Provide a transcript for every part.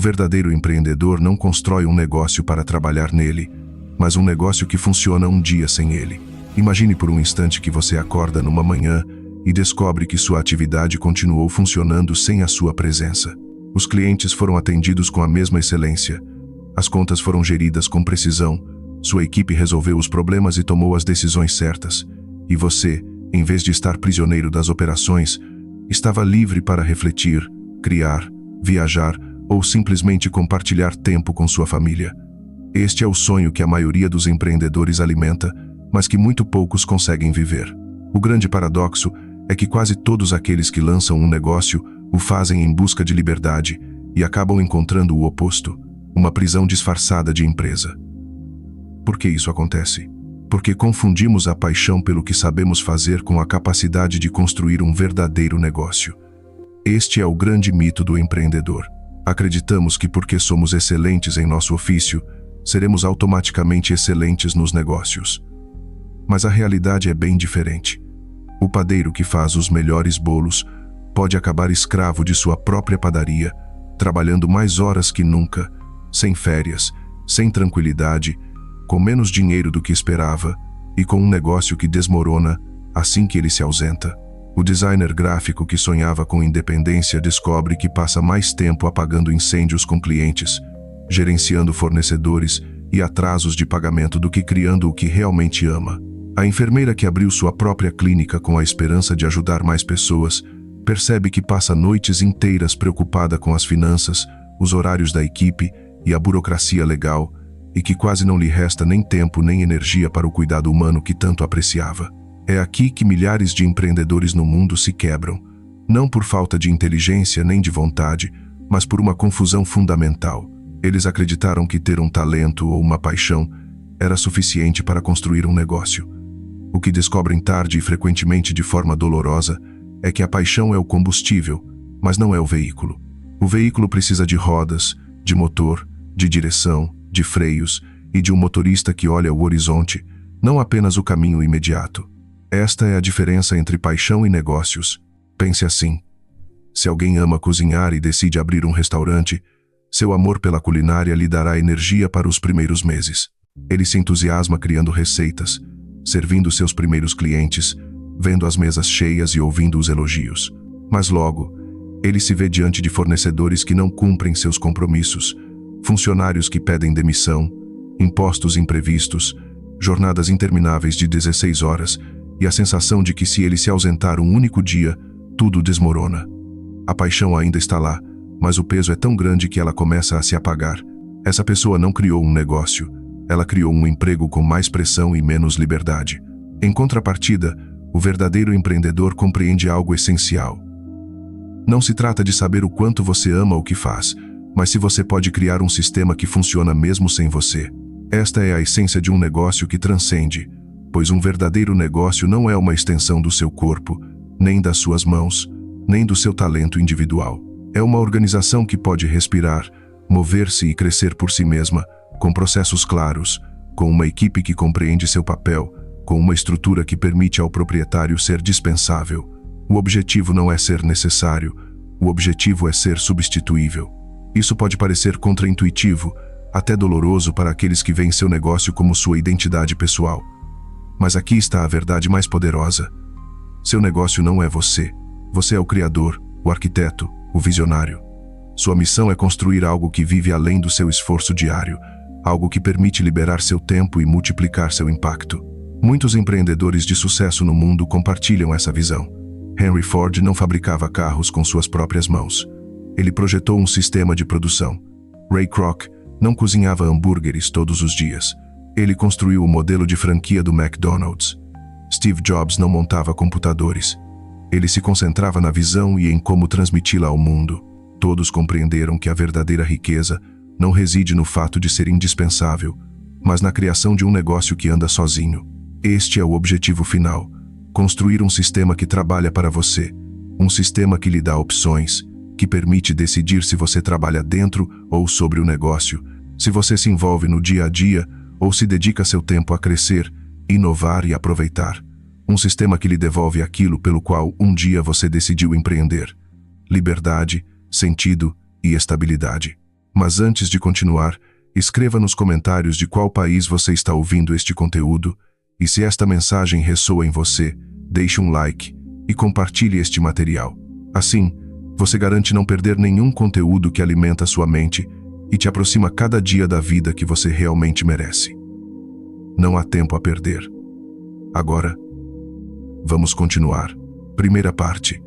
verdadeiro empreendedor não constrói um negócio para trabalhar nele, mas um negócio que funciona um dia sem ele. Imagine por um instante que você acorda numa manhã e descobre que sua atividade continuou funcionando sem a sua presença. Os clientes foram atendidos com a mesma excelência, as contas foram geridas com precisão, sua equipe resolveu os problemas e tomou as decisões certas, e você, em vez de estar prisioneiro das operações, estava livre para refletir, criar, viajar ou simplesmente compartilhar tempo com sua família. Este é o sonho que a maioria dos empreendedores alimenta, mas que muito poucos conseguem viver. O grande paradoxo é que quase todos aqueles que lançam um negócio o fazem em busca de liberdade e acabam encontrando o oposto, uma prisão disfarçada de empresa. Por que isso acontece? Porque confundimos a paixão pelo que sabemos fazer com a capacidade de construir um verdadeiro negócio. Este é o grande mito do empreendedor. Acreditamos que porque somos excelentes em nosso ofício, seremos automaticamente excelentes nos negócios. Mas a realidade é bem diferente. O padeiro que faz os melhores bolos pode acabar escravo de sua própria padaria, trabalhando mais horas que nunca, sem férias, sem tranquilidade, com menos dinheiro do que esperava e com um negócio que desmorona assim que ele se ausenta. O designer gráfico que sonhava com independência descobre que passa mais tempo apagando incêndios com clientes, gerenciando fornecedores e atrasos de pagamento do que criando o que realmente ama. A enfermeira que abriu sua própria clínica com a esperança de ajudar mais pessoas, percebe que passa noites inteiras preocupada com as finanças, os horários da equipe e a burocracia legal, e que quase não lhe resta nem tempo nem energia para o cuidado humano que tanto apreciava. É aqui que milhares de empreendedores no mundo se quebram, não por falta de inteligência nem de vontade, mas por uma confusão fundamental. Eles acreditaram que ter um talento ou uma paixão era suficiente para construir um negócio. O que descobrem tarde e frequentemente de forma dolorosa é que a paixão é o combustível, mas não é o veículo. O veículo precisa de rodas, de motor, de direção, de freios e de um motorista que olha o horizonte, não apenas o caminho imediato. Esta é a diferença entre paixão e negócios. Pense assim: se alguém ama cozinhar e decide abrir um restaurante, seu amor pela culinária lhe dará energia para os primeiros meses. Ele se entusiasma criando receitas, servindo seus primeiros clientes, vendo as mesas cheias e ouvindo os elogios. Mas logo, ele se vê diante de fornecedores que não cumprem seus compromissos, funcionários que pedem demissão, impostos imprevistos, jornadas intermináveis de 16 horas e a sensação de que se ele se ausentar um único dia, tudo desmorona. A paixão ainda está lá, mas o peso é tão grande que ela começa a se apagar. Essa pessoa não criou um negócio, ela criou um emprego com mais pressão e menos liberdade. Em contrapartida, o verdadeiro empreendedor compreende algo essencial. Não se trata de saber o quanto você ama o que faz, mas se você pode criar um sistema que funciona mesmo sem você. Esta é a essência de um negócio que transcende, pois um verdadeiro negócio não é uma extensão do seu corpo, nem das suas mãos, nem do seu talento individual. É uma organização que pode respirar, mover-se e crescer por si mesma, com processos claros, com uma equipe que compreende seu papel, com uma estrutura que permite ao proprietário ser dispensável. O objetivo não é ser necessário, o objetivo é ser substituível. Isso pode parecer contraintuitivo, até doloroso para aqueles que veem seu negócio como sua identidade pessoal. Mas aqui está a verdade mais poderosa. Seu negócio não é você. Você é o criador, o arquiteto, o visionário. Sua missão é construir algo que vive além do seu esforço diário, algo que permite liberar seu tempo e multiplicar seu impacto. Muitos empreendedores de sucesso no mundo compartilham essa visão. Henry Ford não fabricava carros com suas próprias mãos. Ele projetou um sistema de produção. Ray Kroc não cozinhava hambúrgueres todos os dias. Ele construiu o modelo de franquia do McDonald's. Steve Jobs não montava computadores. Ele se concentrava na visão e em como transmiti-la ao mundo. Todos compreenderam que a verdadeira riqueza não reside no fato de ser indispensável, mas na criação de um negócio que anda sozinho. Este é o objetivo final: construir um sistema que trabalha para você, um sistema que lhe dá opções, que permite decidir se você trabalha dentro ou sobre o negócio, se você se envolve no dia a dia ou se dedica seu tempo a crescer, inovar e aproveitar. Um sistema que lhe devolve aquilo pelo qual um dia você decidiu empreender: liberdade, sentido e estabilidade. Mas antes de continuar, escreva nos comentários de qual país você está ouvindo este conteúdo, e se esta mensagem ressoa em você, deixe um like e compartilhe este material. Assim, você garante não perder nenhum conteúdo que alimenta sua mente e te aproxima cada dia da vida que você realmente merece. Não há tempo a perder. Agora, vamos continuar. Primeira parte.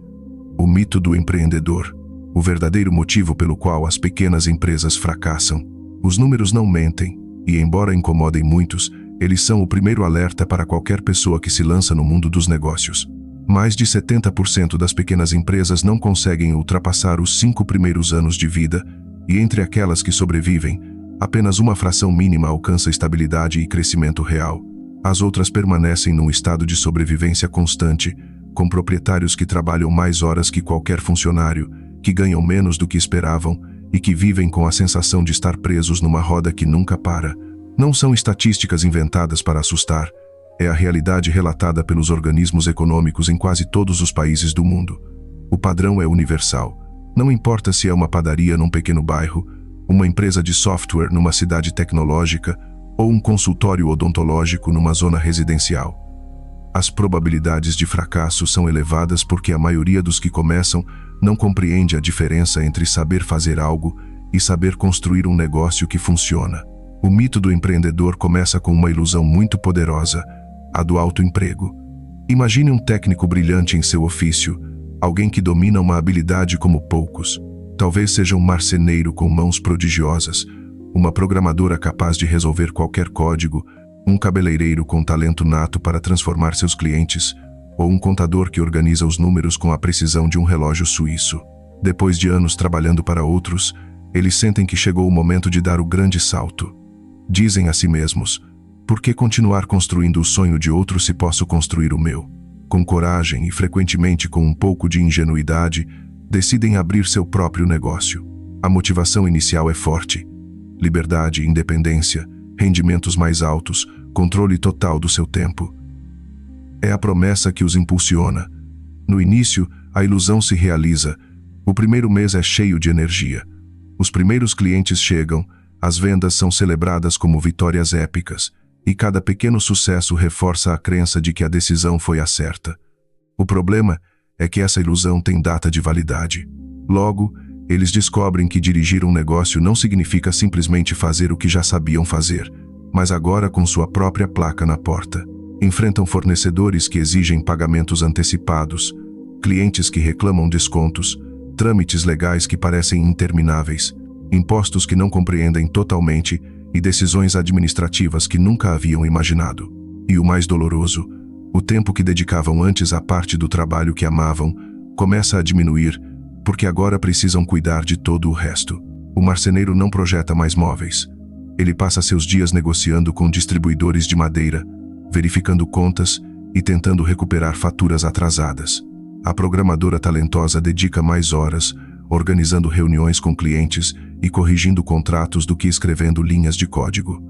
O mito do empreendedor. O verdadeiro motivo pelo qual as pequenas empresas fracassam. Os números não mentem, e embora incomodem muitos, eles são o primeiro alerta para qualquer pessoa que se lança no mundo dos negócios. Mais de 70% das pequenas empresas não conseguem ultrapassar os 5 primeiros anos de vida, e entre aquelas que sobrevivem, apenas uma fração mínima alcança estabilidade e crescimento real. As outras permanecem num estado de sobrevivência constante, com proprietários que trabalham mais horas que qualquer funcionário, que ganham menos do que esperavam e que vivem com a sensação de estar presos numa roda que nunca para. Não são estatísticas inventadas para assustar, é a realidade relatada pelos organismos econômicos em quase todos os países do mundo. O padrão é universal. Não importa se é uma padaria num pequeno bairro, uma empresa de software numa cidade tecnológica ou um consultório odontológico numa zona residencial. As probabilidades de fracasso são elevadas porque a maioria dos que começam não compreende a diferença entre saber fazer algo e saber construir um negócio que funciona. O mito do empreendedor começa com uma ilusão muito poderosa, a do autoemprego. Imagine um técnico brilhante em seu ofício, alguém que domina uma habilidade como poucos. Talvez seja um marceneiro com mãos prodigiosas, uma programadora capaz de resolver qualquer código, um cabeleireiro com talento nato para transformar seus clientes, ou um contador que organiza os números com a precisão de um relógio suíço. Depois de anos trabalhando para outros, eles sentem que chegou o momento de dar o grande salto. Dizem a si mesmos: por que continuar construindo o sonho de outro se posso construir o meu? Com coragem e frequentemente com um pouco de ingenuidade, decidem abrir seu próprio negócio. A motivação inicial é forte: liberdade, independência, rendimentos mais altos, controle total do seu tempo. É a promessa que os impulsiona. No início, a ilusão se realiza. O primeiro mês é cheio de energia. Os primeiros clientes chegam, as vendas são celebradas como vitórias épicas, e cada pequeno sucesso reforça a crença de que a decisão foi a certa. O problema é que essa ilusão tem data de validade. Logo, eles descobrem que dirigir um negócio não significa simplesmente fazer o que já sabiam fazer, mas agora com sua própria placa na porta. Enfrentam fornecedores que exigem pagamentos antecipados, clientes que reclamam descontos, trâmites legais que parecem intermináveis, impostos que não compreendem totalmente e decisões administrativas que nunca haviam imaginado. E o mais doloroso, o tempo que dedicavam antes à parte do trabalho que amavam, começa a diminuir, porque agora precisam cuidar de todo o resto. O marceneiro não projeta mais móveis. Ele passa seus dias negociando com distribuidores de madeira, verificando contas e tentando recuperar faturas atrasadas. A programadora talentosa dedica mais horas, organizando reuniões com clientes e corrigindo contratos do que escrevendo linhas de código.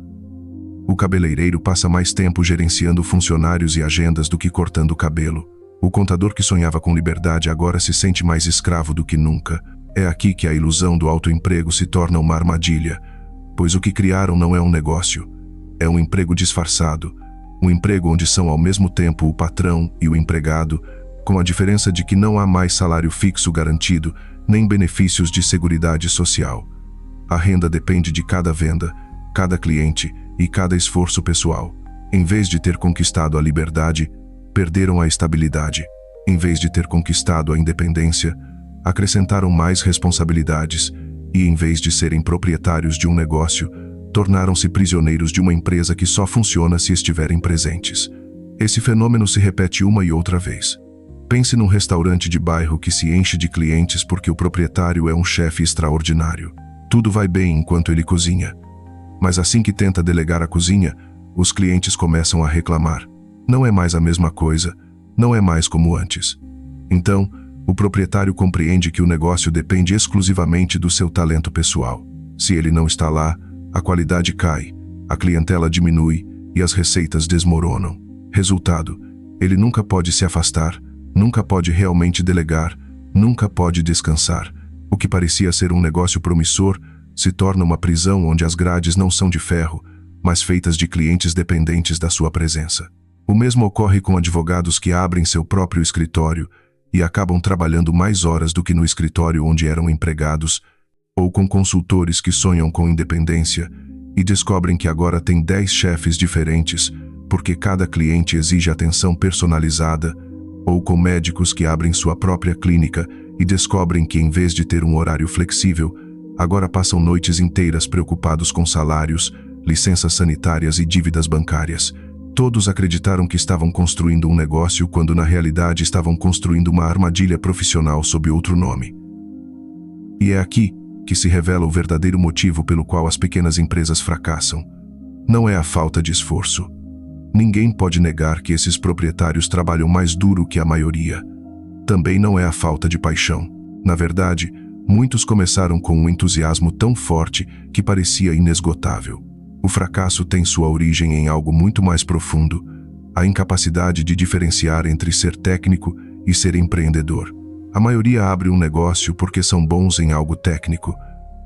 O cabeleireiro passa mais tempo gerenciando funcionários e agendas do que cortando cabelo. O contador que sonhava com liberdade agora se sente mais escravo do que nunca. É aqui que a ilusão do autoemprego se torna uma armadilha, pois o que criaram não é um negócio, é um emprego disfarçado, um emprego onde são ao mesmo tempo o patrão e o empregado, com a diferença de que não há mais salário fixo garantido, nem benefícios de seguridade social. A renda depende de cada venda, cada cliente e cada esforço pessoal. Em vez de ter conquistado a liberdade, perderam a estabilidade. Em vez de ter conquistado a independência, acrescentaram mais responsabilidades e, em vez de serem proprietários de um negócio, tornaram-se prisioneiros de uma empresa que só funciona se estiverem presentes. Esse fenômeno se repete uma e outra vez. Pense num restaurante de bairro que se enche de clientes porque o proprietário é um chefe extraordinário. Tudo vai bem enquanto ele cozinha. Mas assim que tenta delegar a cozinha, os clientes começam a reclamar. Não é mais a mesma coisa, não é mais como antes. Então, o proprietário compreende que o negócio depende exclusivamente do seu talento pessoal. Se ele não está lá, a qualidade cai, a clientela diminui e as receitas desmoronam. Resultado, ele nunca pode se afastar, nunca pode realmente delegar, nunca pode descansar. O que parecia ser um negócio promissor Se torna uma prisão onde as grades não são de ferro, mas feitas de clientes dependentes da sua presença. O mesmo ocorre com advogados que abrem seu próprio escritório e acabam trabalhando mais horas do que no escritório onde eram empregados, ou com consultores que sonham com independência e descobrem que agora têm 10 chefes diferentes porque cada cliente exige atenção personalizada, ou com médicos que abrem sua própria clínica e descobrem que, em vez de ter um horário flexível, agora passam noites inteiras preocupados com salários, licenças sanitárias e dívidas bancárias. Todos acreditaram que estavam construindo um negócio quando, na realidade, estavam construindo uma armadilha profissional sob outro nome. E é aqui que se revela o verdadeiro motivo pelo qual as pequenas empresas fracassam. Não é a falta de esforço. Ninguém pode negar que esses proprietários trabalham mais duro que a maioria. Também não é a falta de paixão. Na verdade, muitos começaram com um entusiasmo tão forte que parecia inesgotável. O fracasso tem sua origem em algo muito mais profundo: a incapacidade de diferenciar entre ser técnico e ser empreendedor. A maioria abre um negócio porque são bons em algo técnico,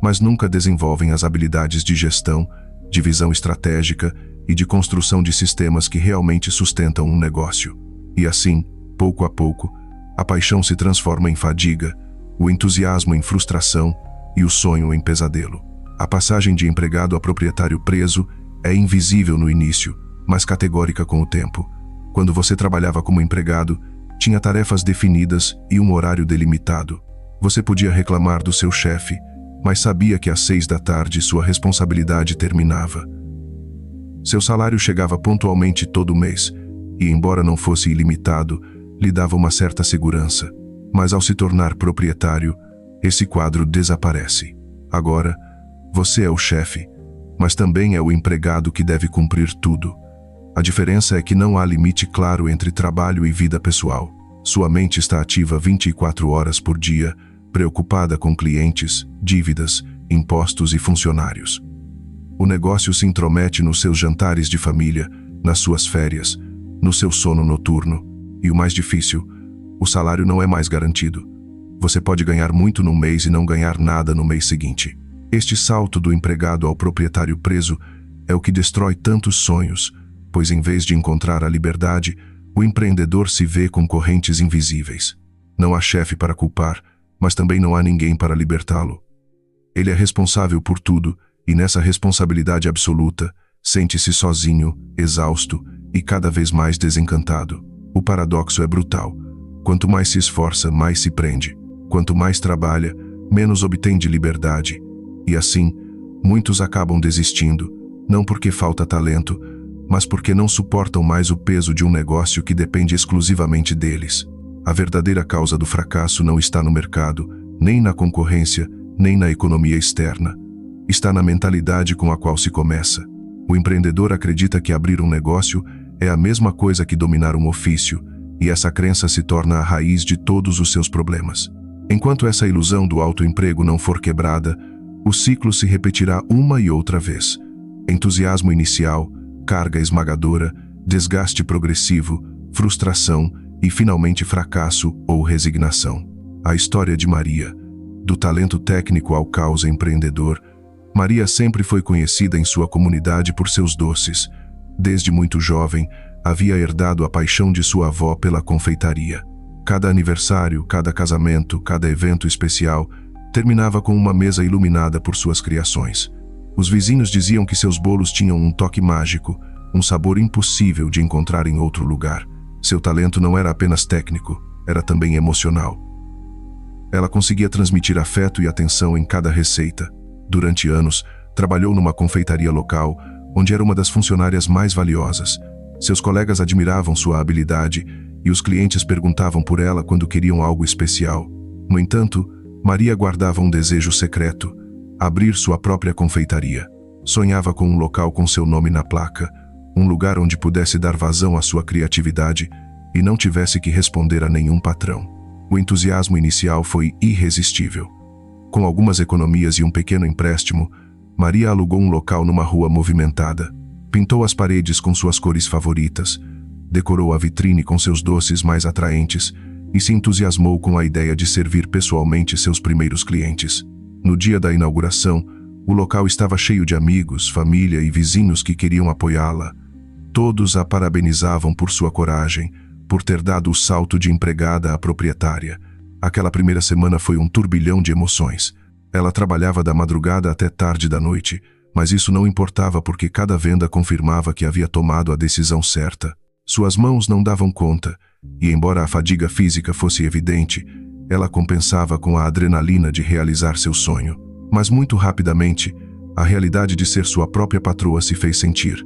mas nunca desenvolvem as habilidades de gestão, de visão estratégica e de construção de sistemas que realmente sustentam um negócio. E assim, pouco a pouco, a paixão se transforma em fadiga, o entusiasmo em frustração e o sonho em pesadelo. A passagem de empregado a proprietário preso é invisível no início, mas categórica com o tempo. Quando você trabalhava como empregado, tinha tarefas definidas e um horário delimitado. Você podia reclamar do seu chefe, mas sabia que às 6 da tarde sua responsabilidade terminava. Seu salário chegava pontualmente todo mês, e embora não fosse ilimitado, lhe dava uma certa segurança. Mas ao se tornar proprietário, esse quadro desaparece. Agora, você é o chefe, mas também é o empregado que deve cumprir tudo. A diferença é que não há limite claro entre trabalho e vida pessoal. Sua mente está ativa 24 horas por dia, preocupada com clientes, dívidas, impostos e funcionários. O negócio se intromete nos seus jantares de família, nas suas férias, no seu sono noturno. E o mais difícil, o salário não é mais garantido. Você pode ganhar muito num mês e não ganhar nada no mês seguinte. Este salto do empregado ao proprietário preso é o que destrói tantos sonhos, pois em vez de encontrar a liberdade, o empreendedor se vê com correntes invisíveis. Não há chefe para culpar, mas também não há ninguém para libertá-lo. Ele é responsável por tudo, e nessa responsabilidade absoluta, sente-se sozinho, exausto e cada vez mais desencantado. O paradoxo é brutal. Quanto mais se esforça, mais se prende. Quanto mais trabalha, menos obtém de liberdade. E assim, muitos acabam desistindo, não porque falta talento, mas porque não suportam mais o peso de um negócio que depende exclusivamente deles. A verdadeira causa do fracasso não está no mercado, nem na concorrência, nem na economia externa. Está na mentalidade com a qual se começa. O empreendedor acredita que abrir um negócio é a mesma coisa que dominar um ofício, e essa crença se torna a raiz de todos os seus problemas. Enquanto essa ilusão do autoemprego não for quebrada, o ciclo se repetirá uma e outra vez. Entusiasmo inicial, carga esmagadora, desgaste progressivo, frustração e finalmente fracasso ou resignação. A história de Maria, do talento técnico ao caos empreendedor. Maria sempre foi conhecida em sua comunidade por seus doces. Desde muito jovem, havia herdado a paixão de sua avó pela confeitaria. Cada aniversário, cada casamento, cada evento especial terminava com uma mesa iluminada por suas criações. Os vizinhos diziam que seus bolos tinham um toque mágico, um sabor impossível de encontrar em outro lugar. Seu talento não era apenas técnico, era também emocional. Ela conseguia transmitir afeto e atenção em cada receita. Durante anos, trabalhou numa confeitaria local, onde era uma das funcionárias mais valiosas. Seus colegas admiravam sua habilidade e os clientes perguntavam por ela quando queriam algo especial. No entanto, Maria guardava um desejo secreto: abrir sua própria confeitaria. Sonhava com um local com seu nome na placa, um lugar onde pudesse dar vazão à sua criatividade e não tivesse que responder a nenhum patrão. O entusiasmo inicial foi irresistível. Com algumas economias e um pequeno empréstimo, Maria alugou um local numa rua movimentada, pintou as paredes com suas cores favoritas, decorou a vitrine com seus doces mais atraentes e se entusiasmou com a ideia de servir pessoalmente seus primeiros clientes. No dia da inauguração, O local estava cheio de amigos, família e vizinhos que queriam apoiá-la. Todos a parabenizavam por sua coragem, por ter dado o salto de empregada à proprietária. Aquela primeira semana foi um turbilhão de emoções. Ela trabalhava da madrugada até tarde da noite, mas isso não importava porque cada venda confirmava que havia tomado a decisão certa. Suas mãos não davam conta, e embora a fadiga física fosse evidente, ela compensava com a adrenalina de realizar seu sonho. Mas muito rapidamente, a realidade de ser sua própria patroa se fez sentir.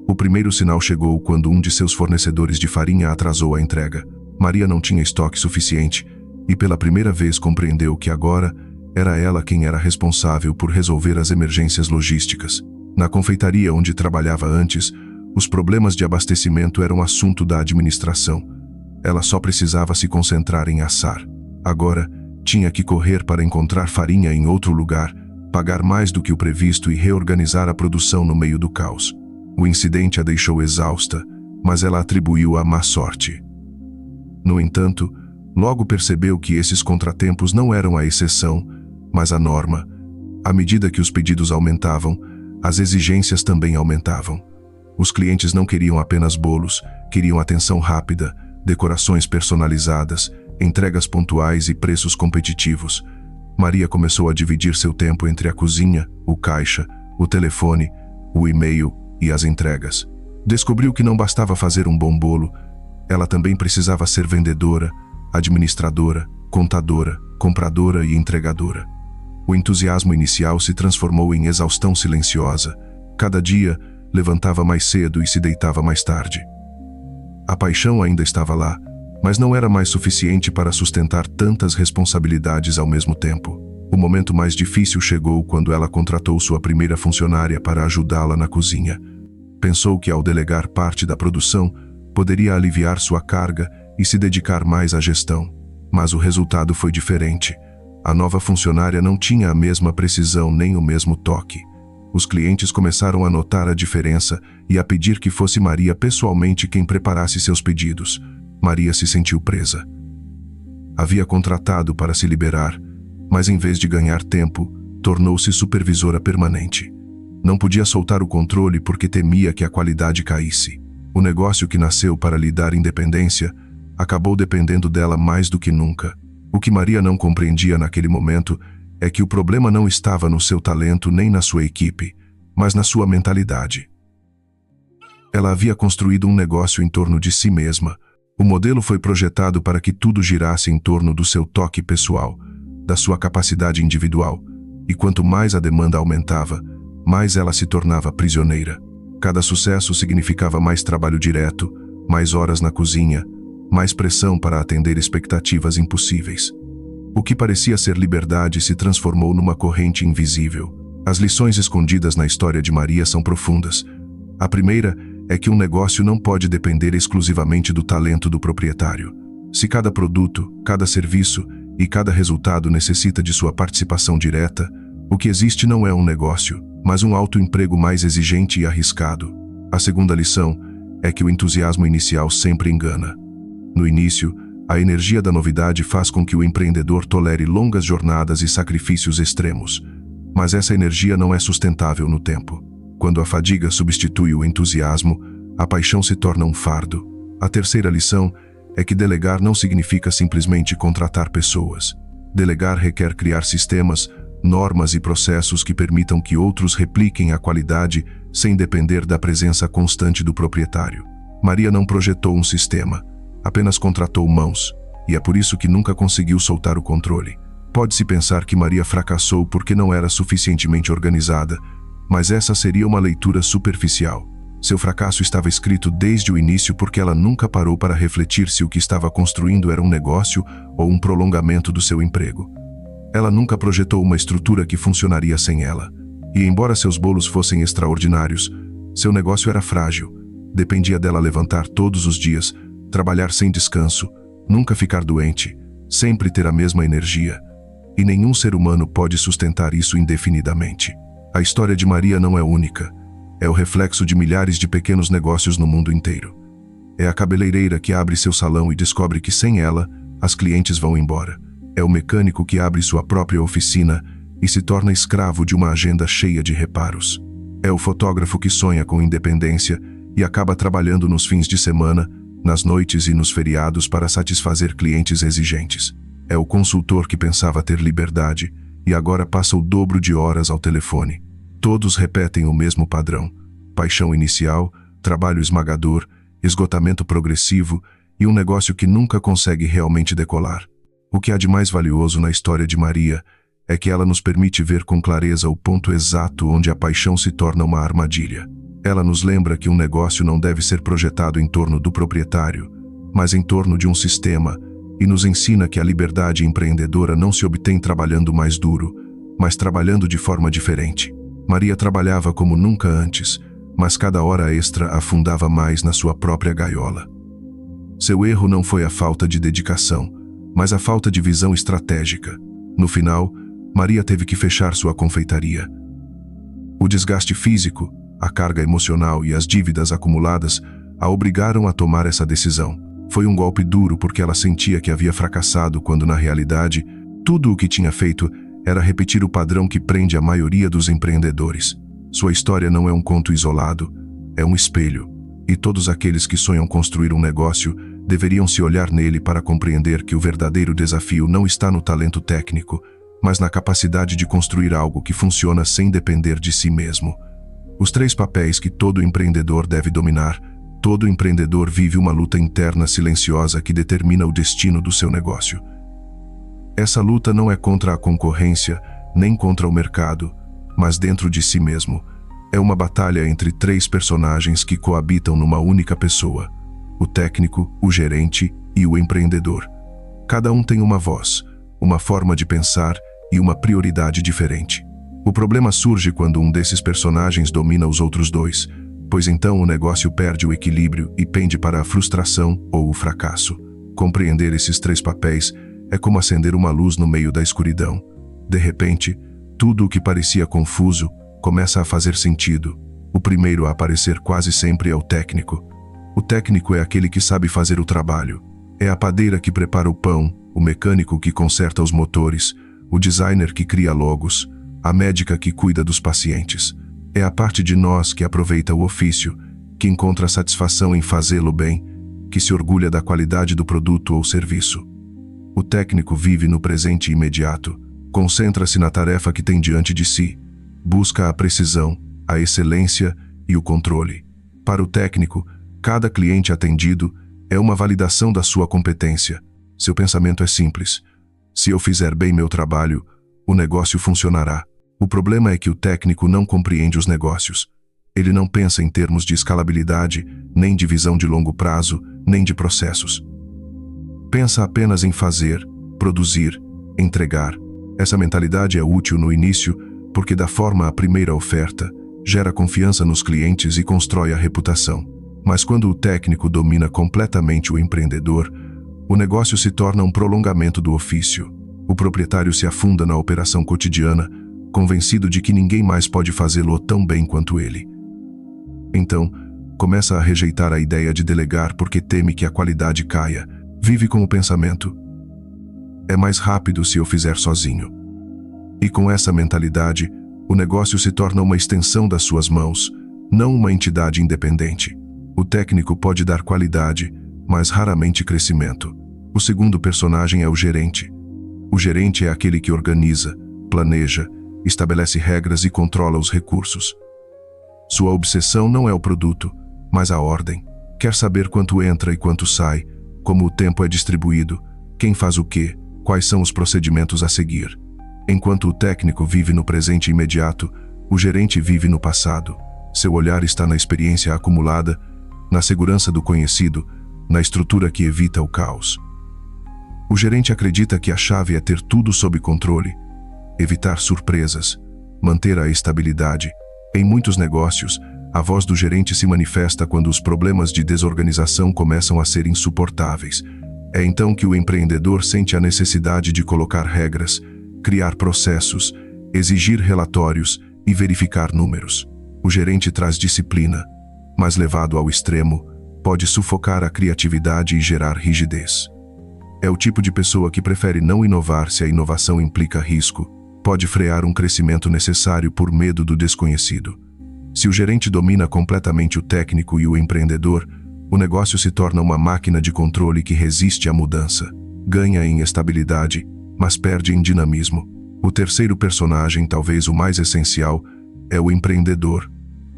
O primeiro sinal chegou quando um de seus fornecedores de farinha atrasou a entrega. Maria não tinha estoque suficiente e pela primeira vez compreendeu que agora era ela quem era responsável por resolver as emergências logísticas. Na confeitaria onde trabalhava antes, os problemas de abastecimento eram assunto da administração. Ela só precisava se concentrar em assar. Agora, tinha que correr para encontrar farinha em outro lugar, pagar mais do que o previsto e reorganizar a produção no meio do caos. O incidente a deixou exausta, mas ela atribuiu a má sorte. No entanto, logo percebeu que esses contratempos não eram a exceção, mas a norma. À medida que os pedidos aumentavam, as exigências também aumentavam. Os clientes não queriam apenas bolos, queriam atenção rápida, decorações personalizadas, entregas pontuais e preços competitivos. Maria começou a dividir seu tempo entre a cozinha, o caixa, o telefone, o e-mail e as entregas. Descobriu que não bastava fazer um bom bolo, ela também precisava ser vendedora, administradora, contadora, compradora e entregadora. O entusiasmo inicial se transformou em exaustão silenciosa. Cada dia, levantava mais cedo e se deitava mais tarde. A paixão ainda estava lá, mas não era mais suficiente para sustentar tantas responsabilidades ao mesmo tempo. O momento mais difícil chegou quando ela contratou sua primeira funcionária para ajudá-la na cozinha. Pensou que ao delegar parte da produção, poderia aliviar sua carga e se dedicar mais à gestão. Mas o resultado foi diferente. A nova funcionária não tinha a mesma precisão nem o mesmo toque. Os clientes começaram a notar a diferença e a pedir que fosse Maria pessoalmente quem preparasse seus pedidos. Maria se sentiu presa. Havia contratado para se liberar, mas em vez de ganhar tempo, tornou-se supervisora permanente. Não podia soltar o controle porque temia que a qualidade caísse. O negócio que nasceu para lhe dar independência acabou dependendo dela mais do que nunca. O que Maria não compreendia naquele momento é que o problema não estava no seu talento nem na sua equipe, mas na sua mentalidade. Ela havia construído um negócio em torno de si mesma. O modelo foi projetado para que tudo girasse em torno do seu toque pessoal, da sua capacidade individual, e quanto mais a demanda aumentava, mais ela se tornava prisioneira. Cada sucesso significava mais trabalho direto, mais horas na cozinha, mais pressão para atender expectativas impossíveis. O que parecia ser liberdade se transformou numa corrente invisível. As lições escondidas na história de Maria são profundas. A primeira é que um negócio não pode depender exclusivamente do talento do proprietário. Se cada produto, cada serviço e cada resultado necessita de sua participação direta, o que existe não é um negócio, mas um autoemprego mais exigente e arriscado. A segunda lição é que o entusiasmo inicial sempre engana. No início, a energia da novidade faz com que o empreendedor tolere longas jornadas e sacrifícios extremos, mas essa energia não é sustentável no tempo. Quando a fadiga substitui o entusiasmo, a paixão se torna um fardo. A terceira lição é que delegar não significa simplesmente contratar pessoas. Delegar requer criar sistemas, normas e processos que permitam que outros repliquem a qualidade sem depender da presença constante do proprietário. Maria não projetou um sistema, apenas contratou mãos, e é por isso que nunca conseguiu soltar o controle. Pode-se pensar que Maria fracassou porque não era suficientemente organizada, mas essa seria uma leitura superficial. Seu fracasso estava escrito desde o início porque ela nunca parou para refletir se o que estava construindo era um negócio ou um prolongamento do seu emprego. Ela nunca projetou uma estrutura que funcionaria sem ela. E embora seus bolos fossem extraordinários, seu negócio era frágil. Dependia dela levantar todos os dias, trabalhar sem descanso, nunca ficar doente, sempre ter a mesma energia. E nenhum ser humano pode sustentar isso indefinidamente. A história de Maria não é única. É o reflexo de milhares de pequenos negócios no mundo inteiro. É a cabeleireira que abre seu salão e descobre que sem ela, as clientes vão embora. É o mecânico que abre sua própria oficina e se torna escravo de uma agenda cheia de reparos. É o fotógrafo que sonha com independência e acaba trabalhando nos fins de semana, nas noites e nos feriados para satisfazer clientes exigentes. É o consultor que pensava ter liberdade e agora passa o dobro de horas ao telefone. Todos repetem o mesmo padrão: paixão inicial, trabalho esmagador, esgotamento progressivo e um negócio que nunca consegue realmente decolar. O que há de mais valioso na história de Maria é que ela nos permite ver com clareza o ponto exato onde a paixão se torna uma armadilha. Ela nos lembra que um negócio não deve ser projetado em torno do proprietário, mas em torno de um sistema, e nos ensina que a liberdade empreendedora não se obtém trabalhando mais duro, mas trabalhando de forma diferente. Maria trabalhava como nunca antes, mas cada hora extra afundava mais na sua própria gaiola. Seu erro não foi a falta de dedicação, mas a falta de visão estratégica. No final, Maria teve que fechar sua confeitaria. O desgaste físico, a carga emocional e as dívidas acumuladas a obrigaram a tomar essa decisão. Foi um golpe duro porque ela sentia que havia fracassado quando, na realidade, tudo o que tinha feito era repetir o padrão que prende a maioria dos empreendedores. Sua história não é um conto isolado, é um espelho. E todos aqueles que sonham construir um negócio deveriam se olhar nele para compreender que o verdadeiro desafio não está no talento técnico, mas na capacidade de construir algo que funciona sem depender de si mesmo. Os 3 papéis que todo empreendedor deve dominar. Todo empreendedor vive uma luta interna silenciosa que determina o destino do seu negócio. Essa luta não é contra a concorrência, nem contra o mercado, mas dentro de si mesmo. É uma batalha entre 3 personagens que coabitam numa única pessoa: o técnico, o gerente e o empreendedor. Cada um tem uma voz, uma forma de pensar e uma prioridade diferente. O problema surge quando um desses personagens domina os outros 2, pois então o negócio perde o equilíbrio e pende para a frustração ou o fracasso. Compreender esses 3 papéis é como acender uma luz no meio da escuridão. De repente, tudo o que parecia confuso começa a fazer sentido. O primeiro a aparecer quase sempre é o técnico. O técnico é aquele que sabe fazer o trabalho. É a padeira que prepara o pão, o mecânico que conserta os motores, o designer que cria logos, a médica que cuida dos pacientes. É a parte de nós que aproveita o ofício, que encontra satisfação em fazê-lo bem, que se orgulha da qualidade do produto ou serviço. O técnico vive no presente imediato, concentra-se na tarefa que tem diante de si, busca a precisão, a excelência e o controle. Para o técnico, cada cliente atendido é uma validação da sua competência. Seu pensamento é simples: se eu fizer bem meu trabalho, o negócio funcionará. O problema é que o técnico não compreende os negócios. Ele não pensa em termos de escalabilidade, nem de visão de longo prazo, nem de processos. Pensa apenas em fazer, produzir, entregar. Essa mentalidade é útil no início porque dá forma à primeira oferta, gera confiança nos clientes e constrói a reputação. Mas quando o técnico domina completamente o empreendedor, o negócio se torna um prolongamento do ofício. O proprietário se afunda na operação cotidiana, convencido de que ninguém mais pode fazê-lo tão bem quanto ele. Então, começa a rejeitar a ideia de delegar porque teme que a qualidade caia. Vive com o pensamento: é mais rápido se eu fizer sozinho. E com essa mentalidade, o negócio se torna uma extensão das suas mãos, não uma entidade independente. O técnico pode dar qualidade, mas raramente crescimento. O segundo personagem é o gerente. O gerente é aquele que organiza, planeja, estabelece regras e controla os recursos. Sua obsessão não é o produto, mas a ordem. Quer saber quanto entra e quanto sai, como o tempo é distribuído, quem faz o quê, quais são os procedimentos a seguir. Enquanto o técnico vive no presente imediato, o gerente vive no passado. Seu olhar está na experiência acumulada, na segurança do conhecido, na estrutura que evita o caos. O gerente acredita que a chave é ter tudo sob controle, evitar surpresas, manter a estabilidade. Em muitos negócios, a voz do gerente se manifesta quando os problemas de desorganização começam a ser insuportáveis. É então que o empreendedor sente a necessidade de colocar regras, criar processos, exigir relatórios e verificar números. O gerente traz disciplina, mas levado ao extremo, pode sufocar a criatividade e gerar rigidez. É o tipo de pessoa que prefere não inovar se a inovação implica risco, pode frear um crescimento necessário por medo do desconhecido. Se o gerente domina completamente o técnico e o empreendedor, o negócio se torna uma máquina de controle que resiste à mudança. Ganha em estabilidade, mas perde em dinamismo. O terceiro personagem, talvez o mais essencial, é o empreendedor.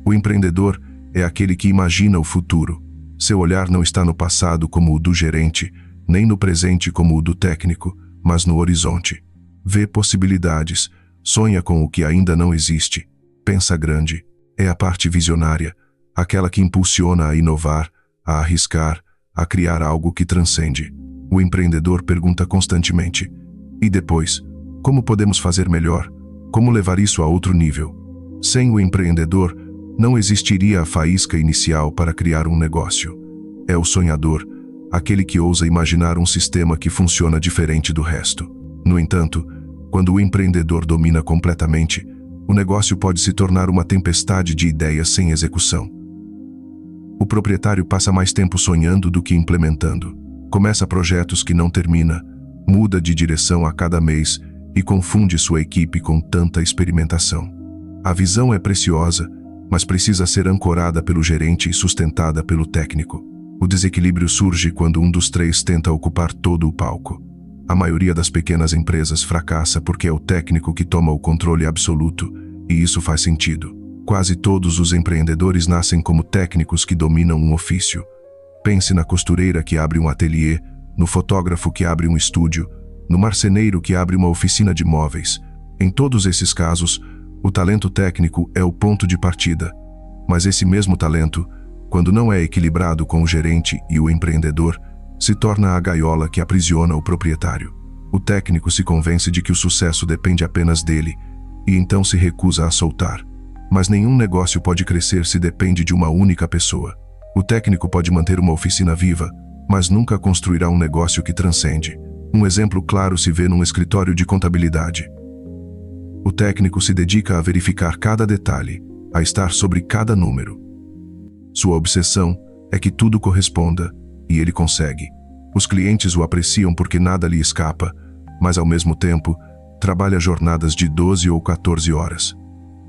O empreendedor é aquele que imagina o futuro. Seu olhar não está no passado como o do gerente, nem no presente como o do técnico, mas no horizonte. Vê possibilidades, sonha com o que ainda não existe, pensa grande. É a parte visionária, aquela que impulsiona a inovar, a arriscar, a criar algo que transcende. O empreendedor pergunta constantemente: e depois? Como podemos fazer melhor? Como levar isso a outro nível? Sem o empreendedor, não existiria a faísca inicial para criar um negócio. É o sonhador, aquele que ousa imaginar um sistema que funciona diferente do resto. No entanto, quando o empreendedor domina completamente, o negócio pode se tornar uma tempestade de ideias sem execução. O proprietário passa mais tempo sonhando do que implementando. Começa projetos que não termina, muda de direção a cada mês e confunde sua equipe com tanta experimentação. A visão é preciosa, mas precisa ser ancorada pelo gerente e sustentada pelo técnico. O desequilíbrio surge quando um dos três tenta ocupar todo o palco. A maioria das pequenas empresas fracassa porque é o técnico que toma o controle absoluto, e isso faz sentido. Quase todos os empreendedores nascem como técnicos que dominam um ofício. Pense na costureira que abre um ateliê, no fotógrafo que abre um estúdio, no marceneiro que abre uma oficina de móveis. Em todos esses casos, o talento técnico é o ponto de partida. Mas esse mesmo talento, quando não é equilibrado com o gerente e o empreendedor, se torna a gaiola que aprisiona o proprietário. O técnico se convence de que o sucesso depende apenas dele, e então se recusa a soltar. Mas nenhum negócio pode crescer se depende de uma única pessoa. O técnico pode manter uma oficina viva, mas nunca construirá um negócio que transcende. Um exemplo claro se vê num escritório de contabilidade. O técnico se dedica a verificar cada detalhe, a estar sobre cada número. Sua obsessão é que tudo corresponda, e ele consegue. Os clientes o apreciam porque nada lhe escapa, mas ao mesmo tempo, trabalha jornadas de 12 ou 14 horas.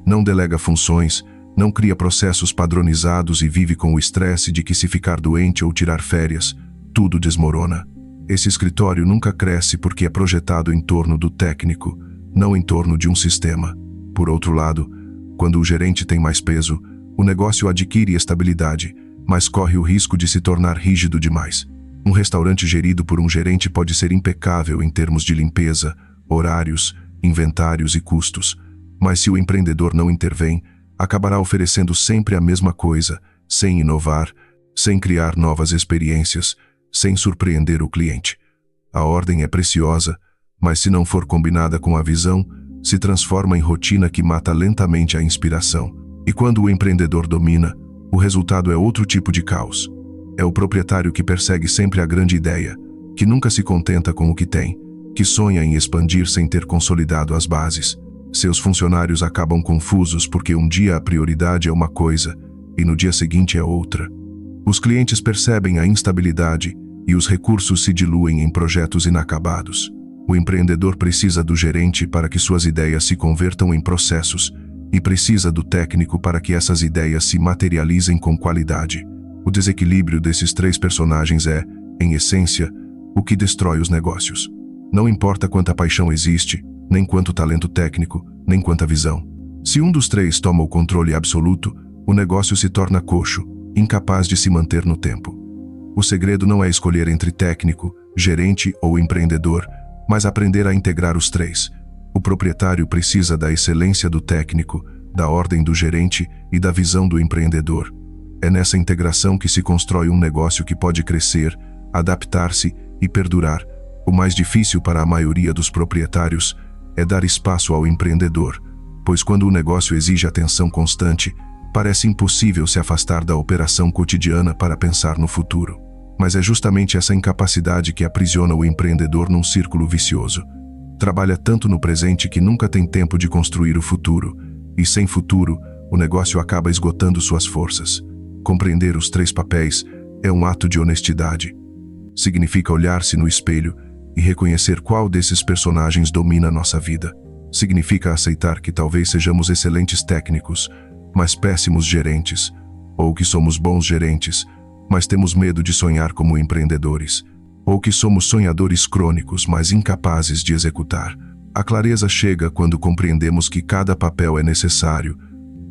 Não delega funções, não cria processos padronizados e vive com o estresse de que se ficar doente ou tirar férias, tudo desmorona. Esse escritório nunca cresce porque é projetado em torno do técnico, não em torno de um sistema. Por outro lado, quando o gerente tem mais peso, o negócio adquire estabilidade, mas corre o risco de se tornar rígido demais. Um restaurante gerido por um gerente pode ser impecável em termos de limpeza, horários, inventários e custos, mas se o empreendedor não intervém, acabará oferecendo sempre a mesma coisa, sem inovar, sem criar novas experiências, sem surpreender o cliente. A ordem é preciosa, mas se não for combinada com a visão, se transforma em rotina que mata lentamente a inspiração. E quando o empreendedor domina, o resultado é outro tipo de caos. É o proprietário que persegue sempre a grande ideia, que nunca se contenta com o que tem, que sonha em expandir sem ter consolidado as bases. Seus funcionários acabam confusos porque um dia a prioridade é uma coisa e no dia seguinte é outra. Os clientes percebem a instabilidade e os recursos se diluem em projetos inacabados. O empreendedor precisa do gerente para que suas ideias se convertam em processos e precisa do técnico para que essas ideias se materializem com qualidade. O desequilíbrio desses três personagens é, em essência, o que destrói os negócios. Não importa quanta paixão existe, nem quanto talento técnico, nem quanta visão. Se um dos três toma o controle absoluto, o negócio se torna coxo, incapaz de se manter no tempo. O segredo não é escolher entre técnico, gerente ou empreendedor, mas aprender a integrar os três. O proprietário precisa da excelência do técnico, da ordem do gerente e da visão do empreendedor. É nessa integração que se constrói um negócio que pode crescer, adaptar-se e perdurar. O mais difícil para a maioria dos proprietários é dar espaço ao empreendedor, pois quando o negócio exige atenção constante, parece impossível se afastar da operação cotidiana para pensar no futuro. Mas é justamente essa incapacidade que aprisiona o empreendedor num círculo vicioso. Trabalha tanto no presente que nunca tem tempo de construir o futuro, e sem futuro, o negócio acaba esgotando suas forças. Compreender os três papéis é um ato de honestidade. Significa olhar-se no espelho e reconhecer qual desses personagens domina nossa vida. Significa aceitar que talvez sejamos excelentes técnicos, mas péssimos gerentes, ou que somos bons gerentes, mas temos medo de sonhar como empreendedores, ou que somos sonhadores crônicos, mas incapazes de executar. A clareza chega quando compreendemos que cada papel é necessário,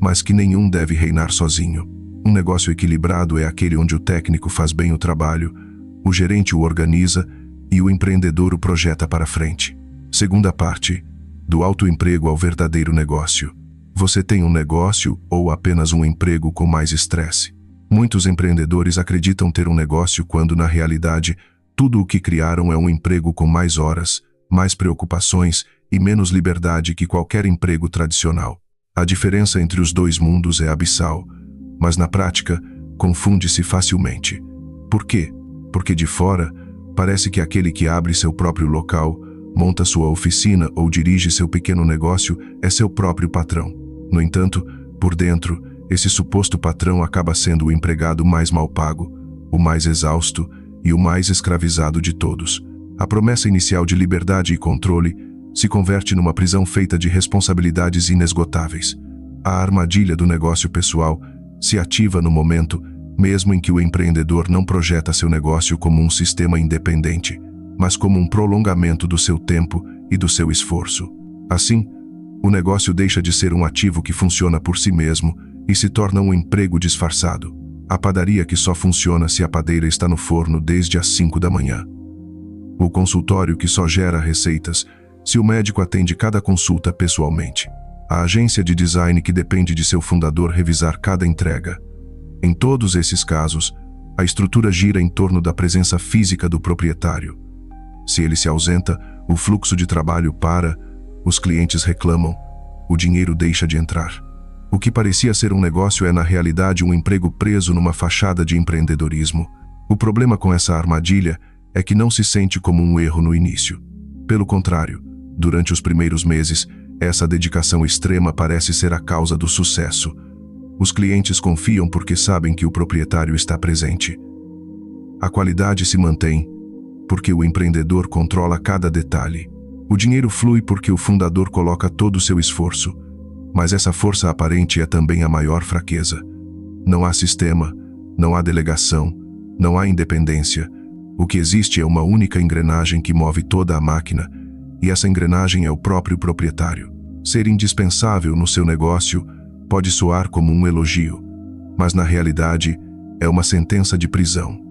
mas que nenhum deve reinar sozinho. Um negócio equilibrado é aquele onde o técnico faz bem o trabalho, o gerente o organiza e o empreendedor o projeta para frente. Segunda parte, do autoemprego ao verdadeiro negócio. Você tem um negócio ou apenas um emprego com mais estresse? Muitos empreendedores acreditam ter um negócio quando, na realidade, tudo o que criaram é um emprego com mais horas, mais preocupações e menos liberdade que qualquer emprego tradicional. A diferença entre os dois mundos é abissal, mas na prática, confunde-se facilmente. Por quê? Porque de fora, parece que aquele que abre seu próprio local, monta sua oficina ou dirige seu pequeno negócio é seu próprio patrão. No entanto, por dentro, esse suposto patrão acaba sendo o empregado mais mal pago, o mais exausto e o mais escravizado de todos. A promessa inicial de liberdade e controle se converte numa prisão feita de responsabilidades inesgotáveis. A armadilha do negócio pessoal se ativa no momento, mesmo em que o empreendedor não projeta seu negócio como um sistema independente, mas como um prolongamento do seu tempo e do seu esforço. Assim, o negócio deixa de ser um ativo que funciona por si mesmo e se torna um emprego disfarçado. A padaria que só funciona se a padeira está no forno desde as 5 da manhã. O consultório que só gera receitas se o médico atende cada consulta pessoalmente. A agência de design que depende de seu fundador revisar cada entrega. Em todos esses casos, a estrutura gira em torno da presença física do proprietário. Se ele se ausenta, o fluxo de trabalho para, os clientes reclamam, o dinheiro deixa de entrar. O que parecia ser um negócio é na realidade um emprego preso numa fachada de empreendedorismo. O problema com essa armadilha é que não se sente como um erro no início. Pelo contrário, durante os primeiros meses, essa dedicação extrema parece ser a causa do sucesso. Os clientes confiam porque sabem que o proprietário está presente. A qualidade se mantém porque o empreendedor controla cada detalhe. O dinheiro flui porque o fundador coloca todo o seu esforço. Mas essa força aparente é também a maior fraqueza. Não há sistema, não há delegação, não há independência. O que existe é uma única engrenagem que move toda a máquina, e essa engrenagem é o próprio proprietário. Ser indispensável no seu negócio pode soar como um elogio, mas na realidade é uma sentença de prisão.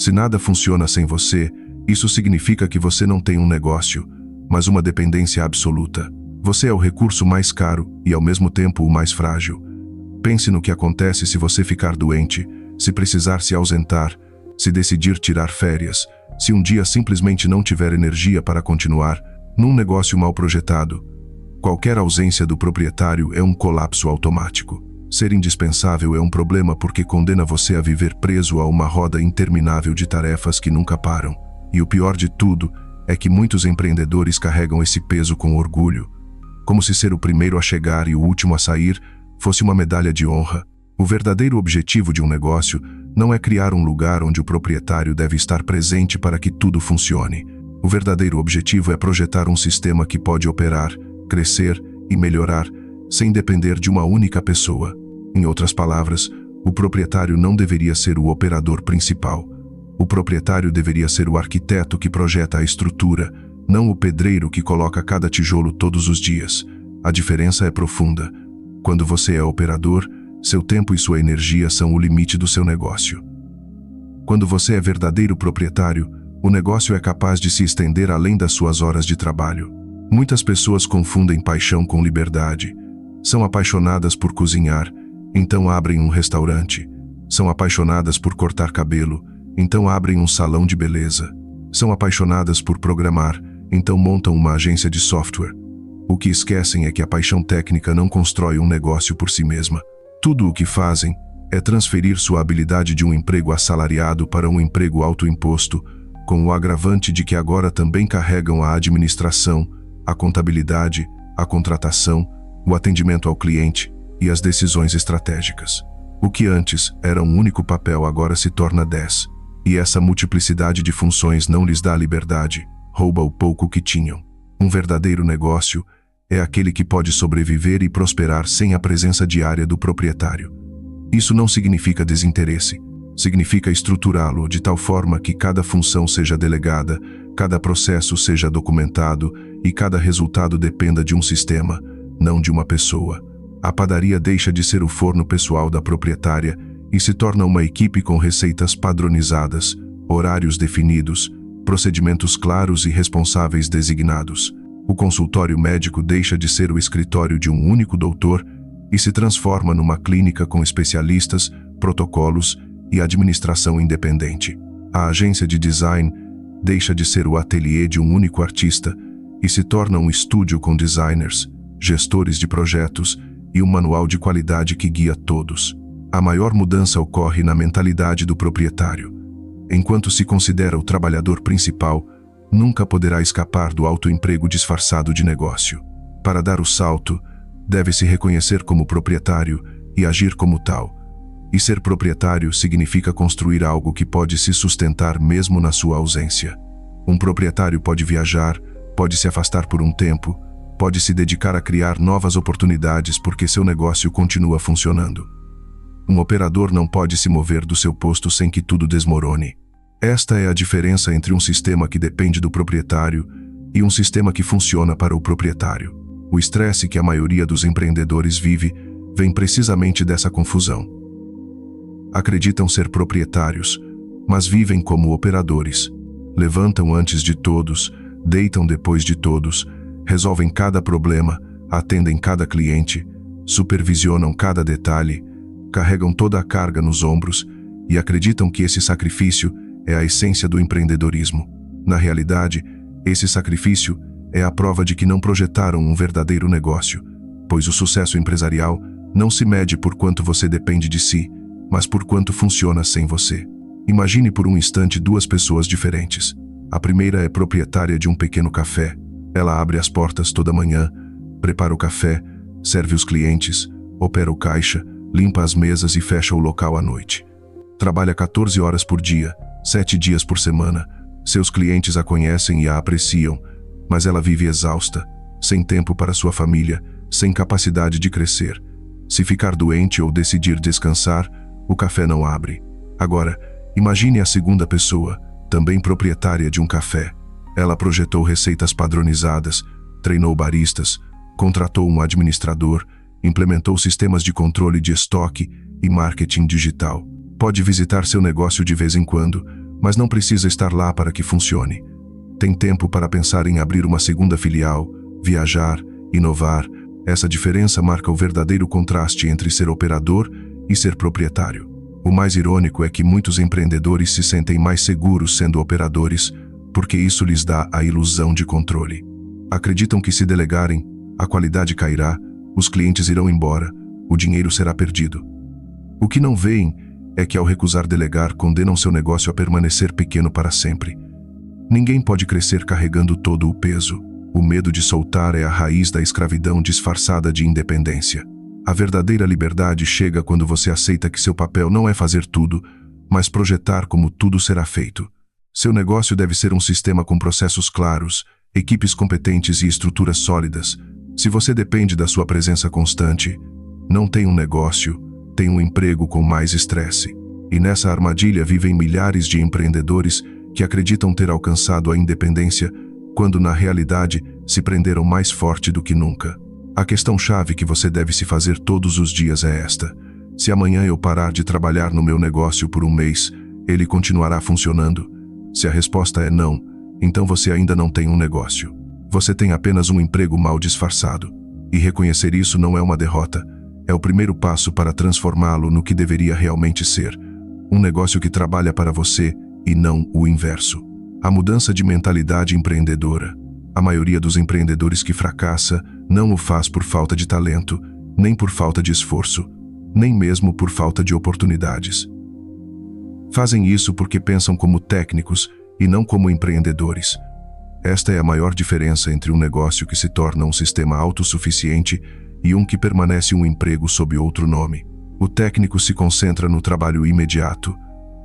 Se nada funciona sem você, isso significa que você não tem um negócio, mas uma dependência absoluta. Você é o recurso mais caro e ao mesmo tempo o mais frágil. Pense no que acontece se você ficar doente, se precisar se ausentar, se decidir tirar férias, se um dia simplesmente não tiver energia para continuar, num negócio mal projetado. Qualquer ausência do proprietário é um colapso automático. Ser indispensável é um problema porque condena você a viver preso a uma roda interminável de tarefas que nunca param. E o pior de tudo é que muitos empreendedores carregam esse peso com orgulho, como se ser o primeiro a chegar e o último a sair fosse uma medalha de honra. O verdadeiro objetivo de um negócio não é criar um lugar onde o proprietário deve estar presente para que tudo funcione. O verdadeiro objetivo é projetar um sistema que pode operar, crescer e melhorar sem depender de uma única pessoa. Em outras palavras, o proprietário não deveria ser o operador principal. O proprietário deveria ser o arquiteto que projeta a estrutura, não o pedreiro que coloca cada tijolo todos os dias. A diferença é profunda. Quando você é operador, seu tempo e sua energia são o limite do seu negócio. Quando você é verdadeiro proprietário, o negócio é capaz de se estender além das suas horas de trabalho. Muitas pessoas confundem paixão com liberdade. São apaixonadas por cozinhar, então abrem um restaurante. São apaixonadas por cortar cabelo, então abrem um salão de beleza. São apaixonadas por programar, então montam uma agência de software. O que esquecem é que a paixão técnica não constrói um negócio por si mesma. Tudo o que fazem é transferir sua habilidade de um emprego assalariado para um emprego autoimposto, com o agravante de que agora também carregam a administração, a contabilidade, a contratação, o atendimento ao cliente e as decisões estratégicas. O que antes era um único papel agora se torna 10. E essa multiplicidade de funções não lhes dá liberdade, rouba o pouco que tinham. Um verdadeiro negócio é aquele que pode sobreviver e prosperar sem a presença diária do proprietário. Isso não significa desinteresse. Significa estruturá-lo de tal forma que cada função seja delegada, cada processo seja documentado e cada resultado dependa de um sistema, não de uma pessoa. A padaria deixa de ser o forno pessoal da proprietária e se torna uma equipe com receitas padronizadas, horários definidos, procedimentos claros e responsáveis designados. O consultório médico deixa de ser o escritório de um único doutor e se transforma numa clínica com especialistas, protocolos e administração independente. A agência de design deixa de ser o ateliê de um único artista e se torna um estúdio com designers, gestores de projetos e um manual de qualidade que guia todos. A maior mudança ocorre na mentalidade do proprietário. Enquanto se considera o trabalhador principal, nunca poderá escapar do autoemprego disfarçado de negócio. Para dar o salto, deve-se reconhecer como proprietário e agir como tal. E ser proprietário significa construir algo que pode se sustentar mesmo na sua ausência. Um proprietário pode viajar, pode se afastar por um tempo, pode se dedicar a criar novas oportunidades porque seu negócio continua funcionando. Um operador não pode se mover do seu posto sem que tudo desmorone. Esta é a diferença entre um sistema que depende do proprietário e um sistema que funciona para o proprietário. O estresse que a maioria dos empreendedores vive vem precisamente dessa confusão. Acreditam ser proprietários, mas vivem como operadores. Levantam antes de todos, deitam depois de todos, resolvem cada problema, atendem cada cliente, supervisionam cada detalhe, carregam toda a carga nos ombros e acreditam que esse sacrifício é a essência do empreendedorismo. Na realidade, esse sacrifício é a prova de que não projetaram um verdadeiro negócio, pois o sucesso empresarial não se mede por quanto você depende de si, mas por quanto funciona sem você. Imagine por um instante duas pessoas diferentes. A primeira é proprietária de um pequeno café. Ela abre as portas toda manhã, prepara o café, serve os clientes, opera o caixa, limpa as mesas e fecha o local à noite. Trabalha 14 horas por dia, 7 dias por semana. Seus clientes a conhecem e a apreciam, mas ela vive exausta, sem tempo para sua família, sem capacidade de crescer. Se ficar doente ou decidir descansar, o café não abre. Agora, imagine a segunda pessoa, também proprietária de um café. Ela projetou receitas padronizadas, treinou baristas, contratou um administrador, implementou sistemas de controle de estoque e marketing digital. Pode visitar seu negócio de vez em quando, mas não precisa estar lá para que funcione. Tem tempo para pensar em abrir uma segunda filial, viajar, inovar. Essa diferença marca o verdadeiro contraste entre ser operador e ser proprietário. O mais irônico é que muitos empreendedores se sentem mais seguros sendo operadores, porque isso lhes dá a ilusão de controle. Acreditam que se delegarem, a qualidade cairá, os clientes irão embora, o dinheiro será perdido. O que não veem é que ao recusar delegar, condenam seu negócio a permanecer pequeno para sempre. Ninguém pode crescer carregando todo o peso. O medo de soltar é a raiz da escravidão disfarçada de independência. A verdadeira liberdade chega quando você aceita que seu papel não é fazer tudo, mas projetar como tudo será feito. Seu negócio deve ser um sistema com processos claros, equipes competentes e estruturas sólidas. Se você depende da sua presença constante, não tem um negócio, tem um emprego com mais estresse. E nessa armadilha vivem milhares de empreendedores que acreditam ter alcançado a independência, quando na realidade se prenderam mais forte do que nunca. A questão-chave que você deve se fazer todos os dias é esta: se amanhã eu parar de trabalhar no meu negócio por um mês, ele continuará funcionando? Se a resposta é não, então você ainda não tem um negócio. Você tem apenas um emprego mal disfarçado. E reconhecer isso não é uma derrota, é o primeiro passo para transformá-lo no que deveria realmente ser: um negócio que trabalha para você e não o inverso. A mudança de mentalidade empreendedora. A maioria dos empreendedores que fracassa não o faz por falta de talento, nem por falta de esforço, nem mesmo por falta de oportunidades. Fazem isso porque pensam como técnicos e não como empreendedores. Esta é a maior diferença entre um negócio que se torna um sistema autossuficiente e um que permanece um emprego sob outro nome. O técnico se concentra no trabalho imediato,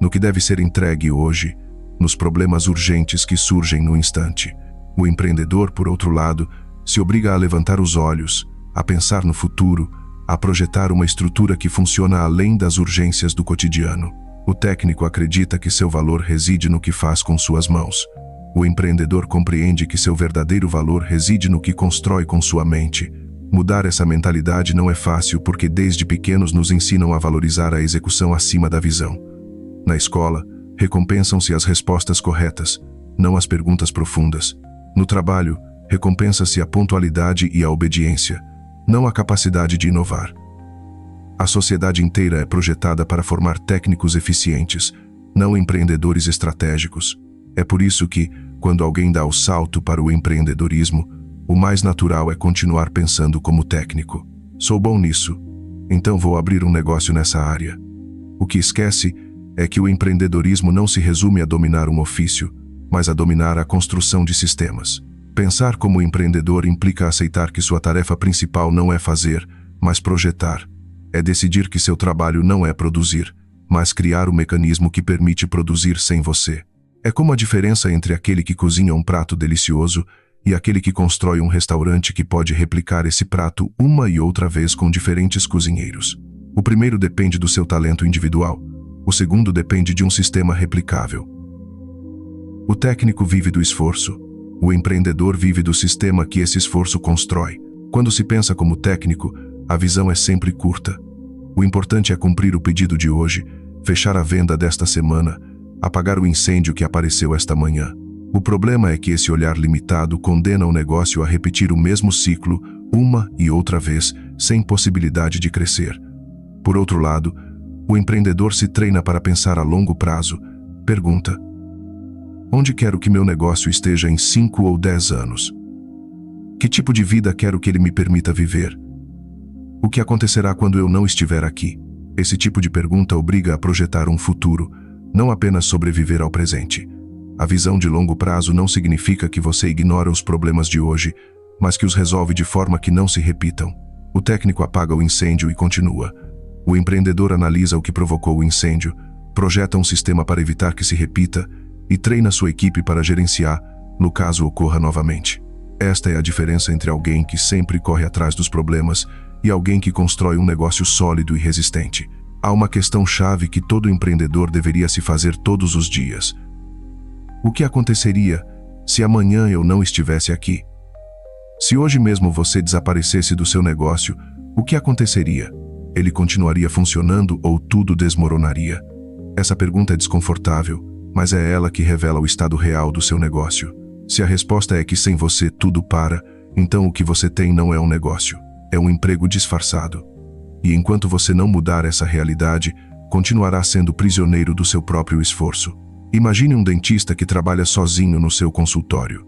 no que deve ser entregue hoje, nos problemas urgentes que surgem no instante. O empreendedor, por outro lado, Se obriga a levantar os olhos, a pensar no futuro, a projetar uma estrutura que funciona além das urgências do cotidiano. O técnico acredita que seu valor reside no que faz com suas mãos. O empreendedor compreende que seu verdadeiro valor reside no que constrói com sua mente. Mudar essa mentalidade não é fácil porque desde pequenos nos ensinam a valorizar a execução acima da visão. Na escola, recompensam-se as respostas corretas, não as perguntas profundas. No trabalho, recompensa-se a pontualidade e a obediência, não a capacidade de inovar. A sociedade inteira é projetada para formar técnicos eficientes, não empreendedores estratégicos. É por isso que, quando alguém dá o salto para o empreendedorismo, o mais natural é continuar pensando como técnico. Sou bom nisso, então vou abrir um negócio nessa área. O que esquece é que o empreendedorismo não se resume a dominar um ofício, mas a dominar a construção de sistemas. Pensar como empreendedor implica aceitar que sua tarefa principal não é fazer, mas projetar. É decidir que seu trabalho não é produzir, mas criar o mecanismo que permite produzir sem você. É como a diferença entre aquele que cozinha um prato delicioso e aquele que constrói um restaurante que pode replicar esse prato uma e outra vez com diferentes cozinheiros. O primeiro depende do seu talento individual, o segundo depende de um sistema replicável. O técnico vive do esforço, o empreendedor vive do sistema que esse esforço constrói. Quando se pensa como técnico, a visão é sempre curta. O importante é cumprir o pedido de hoje, fechar a venda desta semana, apagar o incêndio que apareceu esta manhã. O problema é que esse olhar limitado condena o negócio a repetir o mesmo ciclo uma e outra vez, sem possibilidade de crescer. Por outro lado, o empreendedor se treina para pensar a longo prazo. Pergunta: onde quero que meu negócio esteja em 5 ou 10 anos? Que tipo de vida quero que ele me permita viver? O que acontecerá quando eu não estiver aqui? Esse tipo de pergunta obriga a projetar um futuro, não apenas sobreviver ao presente. A visão de longo prazo não significa que você ignora os problemas de hoje, mas que os resolve de forma que não se repitam. O técnico apaga o incêndio e continua. O empreendedor analisa o que provocou o incêndio, projeta um sistema para evitar que se repita e treina sua equipe para gerenciar, no caso ocorra novamente. Esta é a diferença entre alguém que sempre corre atrás dos problemas e alguém que constrói um negócio sólido e resistente. Há uma questão-chave que todo empreendedor deveria se fazer todos os dias. O que aconteceria se amanhã eu não estivesse aqui? Se hoje mesmo você desaparecesse do seu negócio, o que aconteceria? Ele continuaria funcionando ou tudo desmoronaria? Essa pergunta é desconfortável, mas é ela que revela o estado real do seu negócio. Se a resposta é que sem você tudo para, então o que você tem não é um negócio, é um emprego disfarçado. E enquanto você não mudar essa realidade, continuará sendo prisioneiro do seu próprio esforço. Imagine um dentista que trabalha sozinho no seu consultório.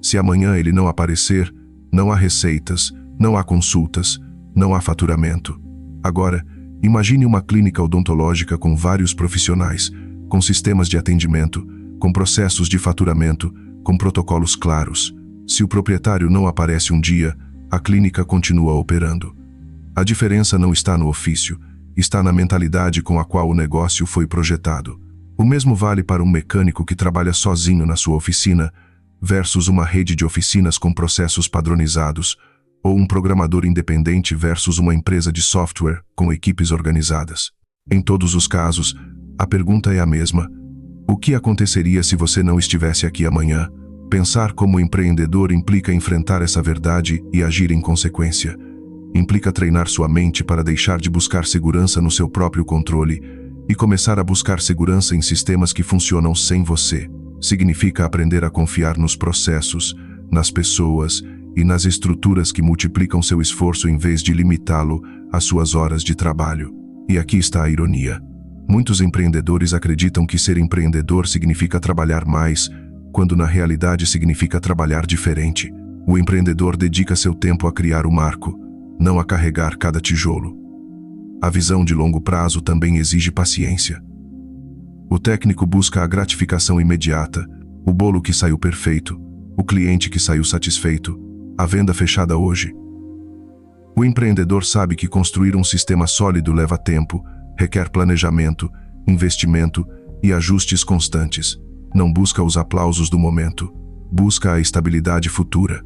Se amanhã ele não aparecer, não há receitas, não há consultas, não há faturamento. Agora, imagine uma clínica odontológica com vários profissionais, com sistemas de atendimento, com processos de faturamento, com protocolos claros. Se o proprietário não aparece um dia, a clínica continua operando. A diferença não está no ofício, está na mentalidade com a qual o negócio foi projetado. O mesmo vale para um mecânico que trabalha sozinho na sua oficina versus uma rede de oficinas com processos padronizados, ou um programador independente versus uma empresa de software com equipes organizadas. Em todos os casos, a pergunta é a mesma: o que aconteceria se você não estivesse aqui amanhã? Pensar como empreendedor implica enfrentar essa verdade e agir em consequência. Implica treinar sua mente para deixar de buscar segurança no seu próprio controle e começar a buscar segurança em sistemas que funcionam sem você. Significa aprender a confiar nos processos, nas pessoas e nas estruturas que multiplicam seu esforço em vez de limitá-lo às suas horas de trabalho. E aqui está a ironia. Muitos empreendedores acreditam que ser empreendedor significa trabalhar mais, quando na realidade significa trabalhar diferente. O empreendedor dedica seu tempo a criar o marco, não a carregar cada tijolo. A visão de longo prazo também exige paciência. O técnico busca a gratificação imediata, o bolo que saiu perfeito, o cliente que saiu satisfeito, a venda fechada hoje. O empreendedor sabe que construir um sistema sólido leva tempo, requer planejamento, investimento e ajustes constantes. Não busca os aplausos do momento, busca a estabilidade futura.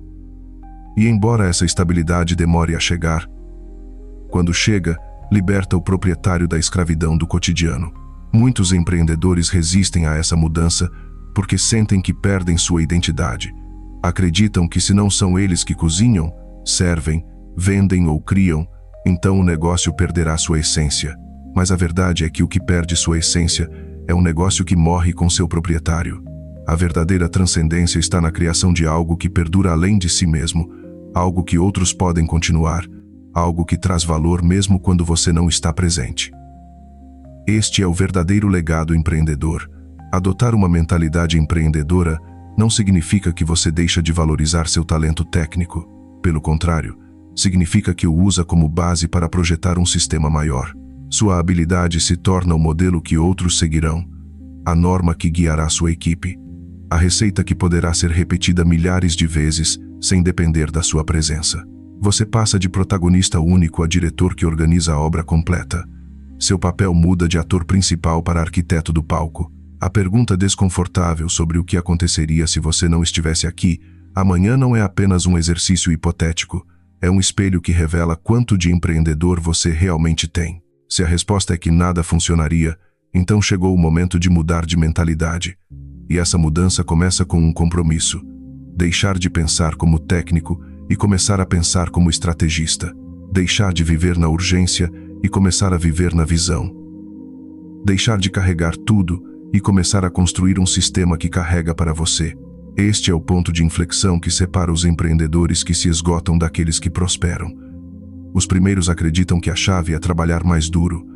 E embora essa estabilidade demore a chegar, quando chega, liberta o proprietário da escravidão do cotidiano. Muitos empreendedores resistem a essa mudança porque sentem que perdem sua identidade. Acreditam que se não são eles que cozinham, servem, vendem ou criam, então o negócio perderá sua essência. Mas a verdade é que o que perde sua essência é um negócio que morre com seu proprietário. A verdadeira transcendência está na criação de algo que perdura além de si mesmo, algo que outros podem continuar, algo que traz valor mesmo quando você não está presente. Este é o verdadeiro legado empreendedor. Adotar uma mentalidade empreendedora não significa que você deixa de valorizar seu talento técnico. Pelo contrário, significa que o usa como base para projetar um sistema maior. Sua habilidade se torna o modelo que outros seguirão, a norma que guiará sua equipe, a receita que poderá ser repetida milhares de vezes sem depender da sua presença. Você passa de protagonista único a diretor que organiza a obra completa. Seu papel muda de ator principal para arquiteto do palco. A pergunta desconfortável sobre o que aconteceria se você não estivesse aqui amanhã não é apenas um exercício hipotético, é um espelho que revela quanto de empreendedor você realmente tem. Se a resposta é que nada funcionaria, então chegou o momento de mudar de mentalidade. E essa mudança começa com um compromisso: deixar de pensar como técnico e começar a pensar como estrategista. Deixar de viver na urgência e começar a viver na visão. Deixar de carregar tudo e começar a construir um sistema que carrega para você. Este é o ponto de inflexão que separa os empreendedores que se esgotam daqueles que prosperam. Os primeiros acreditam que a chave é trabalhar mais duro.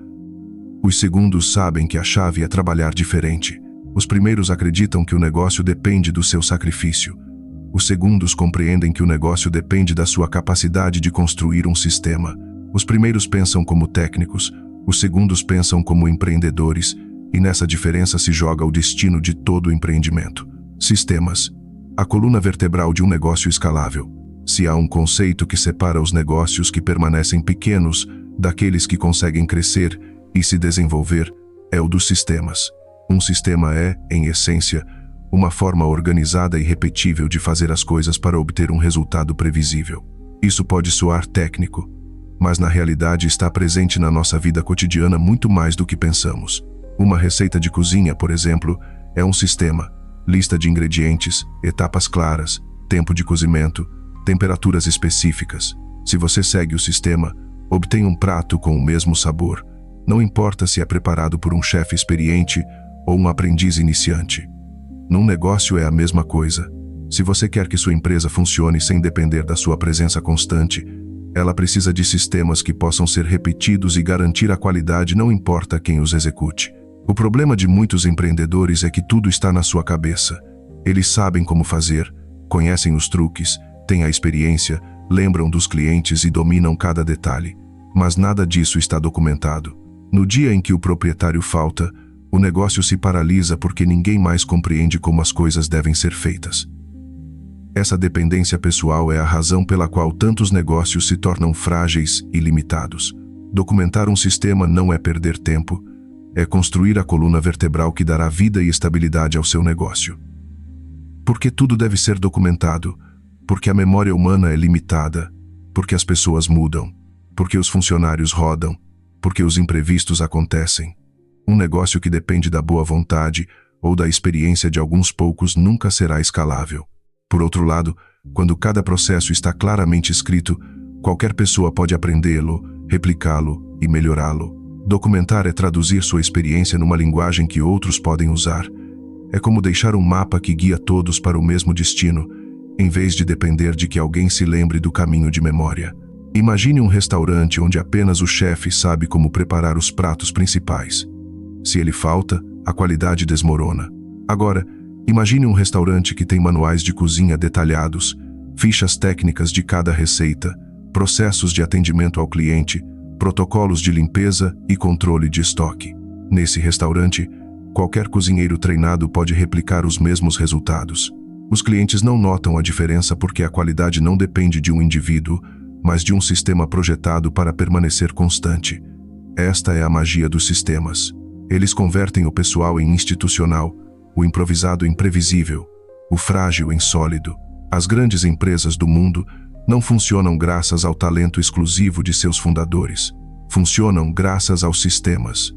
Os segundos sabem que a chave é trabalhar diferente. Os primeiros acreditam que o negócio depende do seu sacrifício. Os segundos compreendem que o negócio depende da sua capacidade de construir um sistema. Os primeiros pensam como técnicos, os segundos pensam como empreendedores, e nessa diferença se joga o destino de todo o empreendimento. Sistemas. A coluna vertebral de um negócio escalável. Se há um conceito que separa os negócios que permanecem pequenos daqueles que conseguem crescer e se desenvolver, é o dos sistemas. Um sistema é, em essência, uma forma organizada e repetível de fazer as coisas para obter um resultado previsível. Isso pode soar técnico, mas na realidade está presente na nossa vida cotidiana muito mais do que pensamos. Uma receita de cozinha, por exemplo, é um sistema. Lista de ingredientes, etapas claras, tempo de cozimento, temperaturas específicas. Se você segue o sistema, obtém um prato com o mesmo sabor. Não importa se é preparado por um chefe experiente ou um aprendiz iniciante. Num negócio é a mesma coisa. Se você quer que sua empresa funcione sem depender da sua presença constante, ela precisa de sistemas que possam ser repetidos e garantir a qualidade, não importa quem os execute. O problema de muitos empreendedores é que tudo está na sua cabeça. Eles sabem como fazer, conhecem os truques, têm a experiência, lembram dos clientes e dominam cada detalhe. Mas nada disso está documentado. No dia em que o proprietário falta, o negócio se paralisa porque ninguém mais compreende como as coisas devem ser feitas. Essa dependência pessoal é a razão pela qual tantos negócios se tornam frágeis e limitados. Documentar um sistema não é perder tempo, é construir a coluna vertebral que dará vida e estabilidade ao seu negócio. Porque tudo deve ser documentado, porque a memória humana é limitada, porque as pessoas mudam, porque os funcionários rodam, porque os imprevistos acontecem. Um negócio que depende da boa vontade ou da experiência de alguns poucos nunca será escalável. Por outro lado, quando cada processo está claramente escrito, qualquer pessoa pode aprendê-lo, replicá-lo e melhorá-lo. Documentar é traduzir sua experiência numa linguagem que outros podem usar. É como deixar um mapa que guia todos para o mesmo destino, em vez de depender de que alguém se lembre do caminho de memória. Imagine um restaurante onde apenas o chefe sabe como preparar os pratos principais. Se ele falta, a qualidade desmorona. Agora, imagine um restaurante que tem manuais de cozinha detalhados, fichas técnicas de cada receita, processos de atendimento ao cliente, protocolos de limpeza e controle de estoque. Nesse restaurante, qualquer cozinheiro treinado pode replicar os mesmos resultados. Os clientes não notam a diferença porque a qualidade não depende de um indivíduo, mas de um sistema projetado para permanecer constante. Esta é a magia dos sistemas. Eles convertem o pessoal em institucional, o improvisado em previsível, o frágil em sólido. As grandes empresas do mundo Não funcionam graças ao talento exclusivo de seus fundadores. Funcionam graças aos sistemas.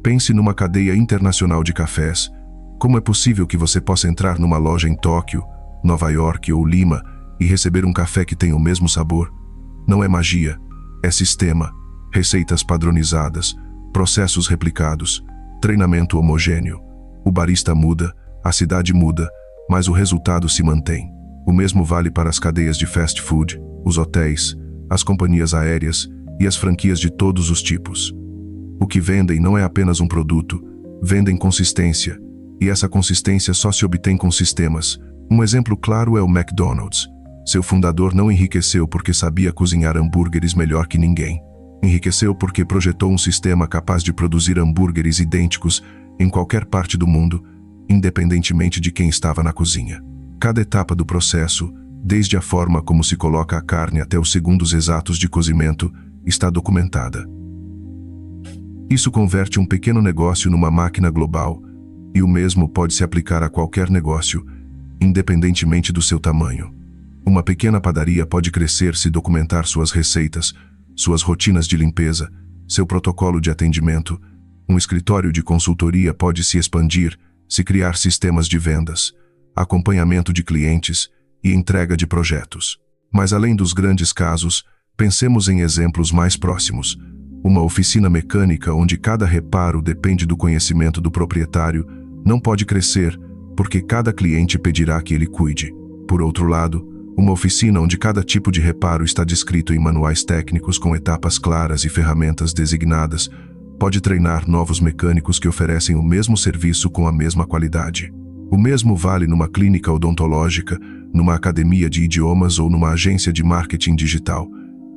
Pense numa cadeia internacional de cafés. Como é possível que você possa entrar numa loja em Tóquio, Nova York ou Lima e receber um café que tem o mesmo sabor? Não é magia, é sistema, receitas padronizadas, processos replicados, treinamento homogêneo. O barista muda, a cidade muda, mas o resultado se mantém. O mesmo vale para as cadeias de fast food, os hotéis, as companhias aéreas e as franquias de todos os tipos. O que vendem não é apenas um produto, vendem consistência, e essa consistência só se obtém com sistemas. Um exemplo claro é o McDonald's. Seu fundador não enriqueceu porque sabia cozinhar hambúrgueres melhor que ninguém. Enriqueceu porque projetou um sistema capaz de produzir hambúrgueres idênticos em qualquer parte do mundo, independentemente de quem estava na cozinha. Cada etapa do processo, desde a forma como se coloca a carne até os segundos exatos de cozimento, está documentada. Isso converte um pequeno negócio numa máquina global, e o mesmo pode se aplicar a qualquer negócio, independentemente do seu tamanho. Uma pequena padaria pode crescer se documentar suas receitas, suas rotinas de limpeza, seu protocolo de atendimento. Um escritório de consultoria pode se expandir se criar sistemas de vendas, acompanhamento de clientes e entrega de projetos. Mas além dos grandes casos, pensemos em exemplos mais próximos. Uma oficina mecânica onde cada reparo depende do conhecimento do proprietário não pode crescer porque cada cliente pedirá que ele cuide. Por outro lado, uma oficina onde cada tipo de reparo está descrito em manuais técnicos com etapas claras e ferramentas designadas pode treinar novos mecânicos que oferecem o mesmo serviço com a mesma qualidade. O mesmo vale numa clínica odontológica, numa academia de idiomas ou numa agência de marketing digital.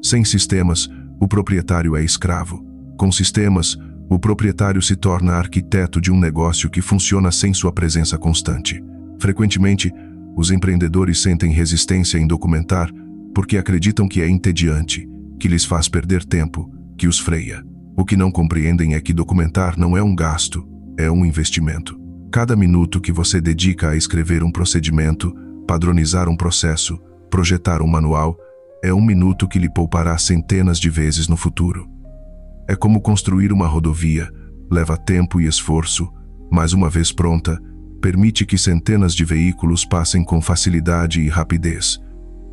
Sem sistemas, o proprietário é escravo. Com sistemas, o proprietário se torna arquiteto de um negócio que funciona sem sua presença constante. Frequentemente, os empreendedores sentem resistência em documentar porque acreditam que é entediante, que lhes faz perder tempo, que os freia. O que não compreendem é que documentar não é um gasto, é um investimento. Cada minuto que você dedica a escrever um procedimento, padronizar um processo, projetar um manual, é um minuto que lhe poupará centenas de vezes no futuro. É como construir uma rodovia, leva tempo e esforço, mas uma vez pronta, permite que centenas de veículos passem com facilidade e rapidez.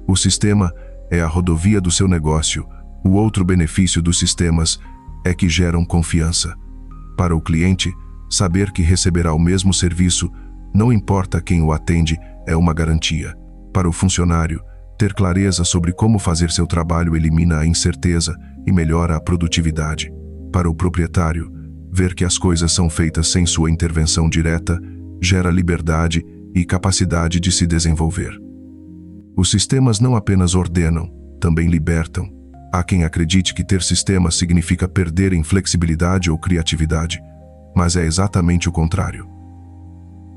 O sistema é a rodovia do seu negócio. O outro benefício dos sistemas é que geram confiança. Para o cliente, saber que receberá o mesmo serviço, não importa quem o atende, é uma garantia. Para o funcionário, ter clareza sobre como fazer seu trabalho elimina a incerteza e melhora a produtividade. Para o proprietário, ver que as coisas são feitas sem sua intervenção direta gera liberdade e capacidade de se desenvolver. Os sistemas não apenas ordenam, também libertam. Há quem acredite que ter sistemas significa perder em flexibilidade ou criatividade, mas é exatamente o contrário.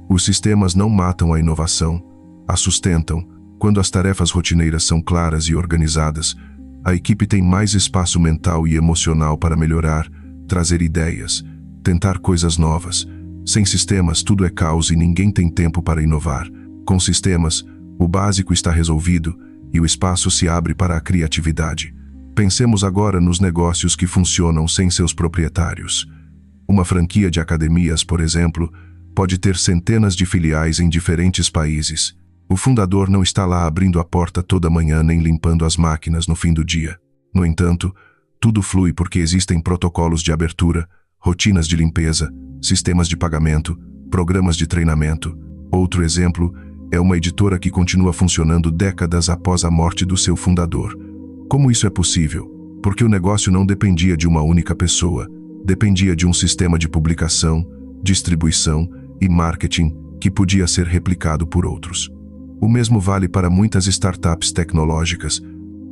Os sistemas não matam a inovação, a sustentam. Quando as tarefas rotineiras são claras e organizadas, a equipe tem mais espaço mental e emocional para melhorar, trazer ideias, tentar coisas novas. Sem sistemas, tudo é caos e ninguém tem tempo para inovar. Com sistemas, o básico está resolvido e o espaço se abre para a criatividade. Pensemos agora nos negócios que funcionam sem seus proprietários. Uma franquia de academias, por exemplo, pode ter centenas de filiais em diferentes países. O fundador não está lá abrindo a porta toda manhã nem limpando as máquinas no fim do dia. No entanto, tudo flui porque existem protocolos de abertura, rotinas de limpeza, sistemas de pagamento, programas de treinamento. Outro exemplo é uma editora que continua funcionando décadas após a morte do seu fundador. Como isso é possível? Porque o negócio não dependia de uma única pessoa, dependia de um sistema de publicação, distribuição e marketing que podia ser replicado por outros. O mesmo vale para muitas startups tecnológicas.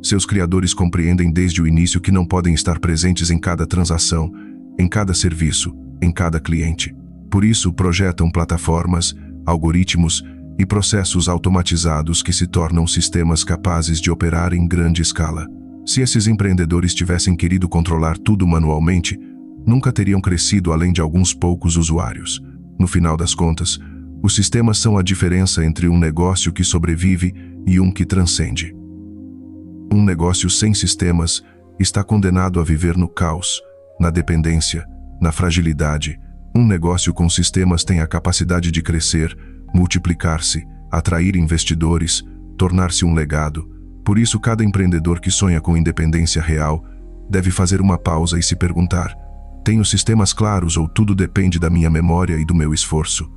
Seus criadores compreendem desde o início que não podem estar presentes em cada transação, em cada serviço, em cada cliente. Por isso, projetam plataformas, algoritmos e processos automatizados que se tornam sistemas capazes de operar em grande escala. Se esses empreendedores tivessem querido controlar tudo manualmente, nunca teriam crescido além de alguns poucos usuários. No final das contas, os sistemas são a diferença entre um negócio que sobrevive e um que transcende. Um negócio sem sistemas está condenado a viver no caos, na dependência, na fragilidade. Um negócio com sistemas tem a capacidade de crescer, multiplicar-se, atrair investidores, tornar-se um legado. Por isso, cada empreendedor que sonha com independência real deve fazer uma pausa e se perguntar: tenho sistemas claros ou tudo depende da minha memória e do meu esforço?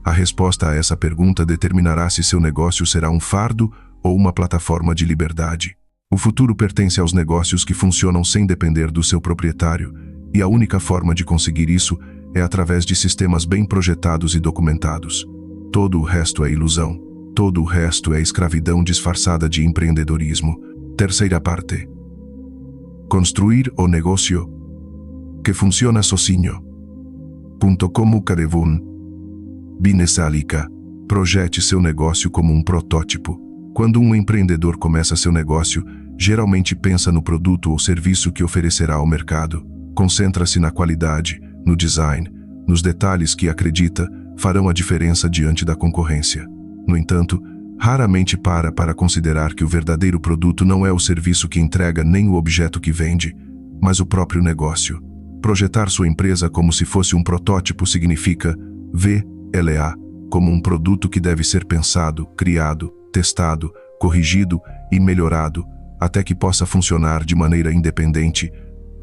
A resposta a essa pergunta determinará se seu negócio será um fardo ou uma plataforma de liberdade. O futuro pertence aos negócios que funcionam sem depender do seu proprietário, e a única forma de conseguir isso é através de sistemas bem projetados e documentados. Todo o resto é ilusão. Todo o resto é escravidão disfarçada de empreendedorismo. Terceira parte. Construir o negócio que funciona sozinho. Como Carevun. Binesálica. Projete seu negócio como um protótipo. Quando um empreendedor começa seu negócio, geralmente pensa no produto ou serviço que oferecerá ao mercado. Concentra-se na qualidade, no design, nos detalhes que acredita farão a diferença diante da concorrência. No entanto, raramente para considerar que o verdadeiro produto não é o serviço que entrega nem o objeto que vende, mas o próprio negócio. Projetar sua empresa como se fosse um protótipo significa vê-la como um produto que deve ser pensado, criado, testado, corrigido e melhorado até que possa funcionar de maneira independente,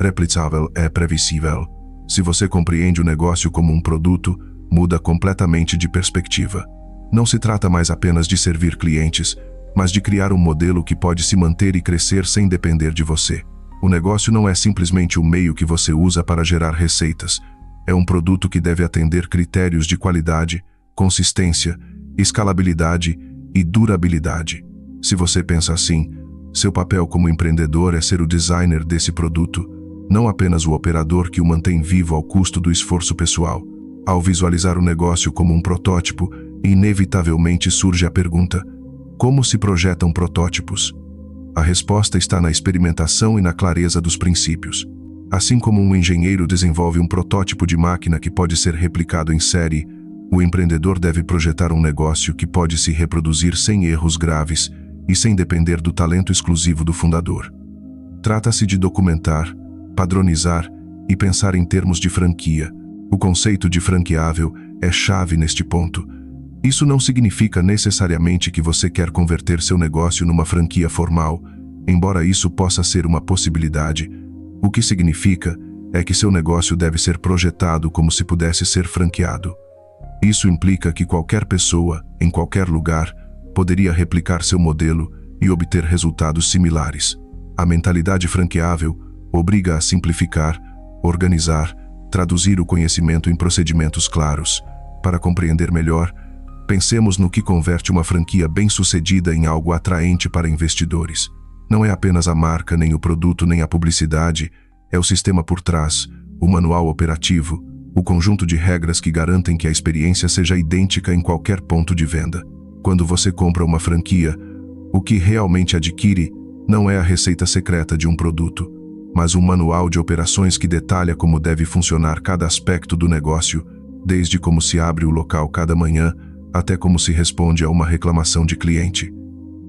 replicável e previsível. Se você compreende o negócio como um produto, muda completamente de perspectiva. Não se trata mais apenas de servir clientes, mas de criar um modelo que pode se manter e crescer sem depender de você. O negócio não é simplesmente o meio que você usa para gerar receitas. É um produto que deve atender critérios de qualidade, consistência, escalabilidade e durabilidade. Se você pensa assim, seu papel como empreendedor é ser o designer desse produto, não apenas o operador que o mantém vivo ao custo do esforço pessoal. Ao visualizar o negócio como um protótipo, inevitavelmente surge a pergunta: como se projetam protótipos? A resposta está na experimentação e na clareza dos princípios. Assim como um engenheiro desenvolve um protótipo de máquina que pode ser replicado em série, o empreendedor deve projetar um negócio que pode se reproduzir sem erros graves e sem depender do talento exclusivo do fundador. Trata-se de documentar, padronizar e pensar em termos de franquia. O conceito de franqueável é chave neste ponto. Isso não significa necessariamente que você quer converter seu negócio numa franquia formal, embora isso possa ser uma possibilidade. O que significa é que seu negócio deve ser projetado como se pudesse ser franqueado. Isso implica que qualquer pessoa, em qualquer lugar, poderia replicar seu modelo e obter resultados similares. A mentalidade franqueável obriga a simplificar, organizar, traduzir o conhecimento em procedimentos claros. Para compreender melhor, pensemos no que converte uma franquia bem-sucedida em algo atraente para investidores. Não é apenas a marca, nem o produto, nem a publicidade, é o sistema por trás, o manual operativo, o conjunto de regras que garantem que a experiência seja idêntica em qualquer ponto de venda. Quando você compra uma franquia, o que realmente adquire não é a receita secreta de um produto, mas um manual de operações que detalha como deve funcionar cada aspecto do negócio, desde como se abre o local cada manhã até como se responde a uma reclamação de cliente.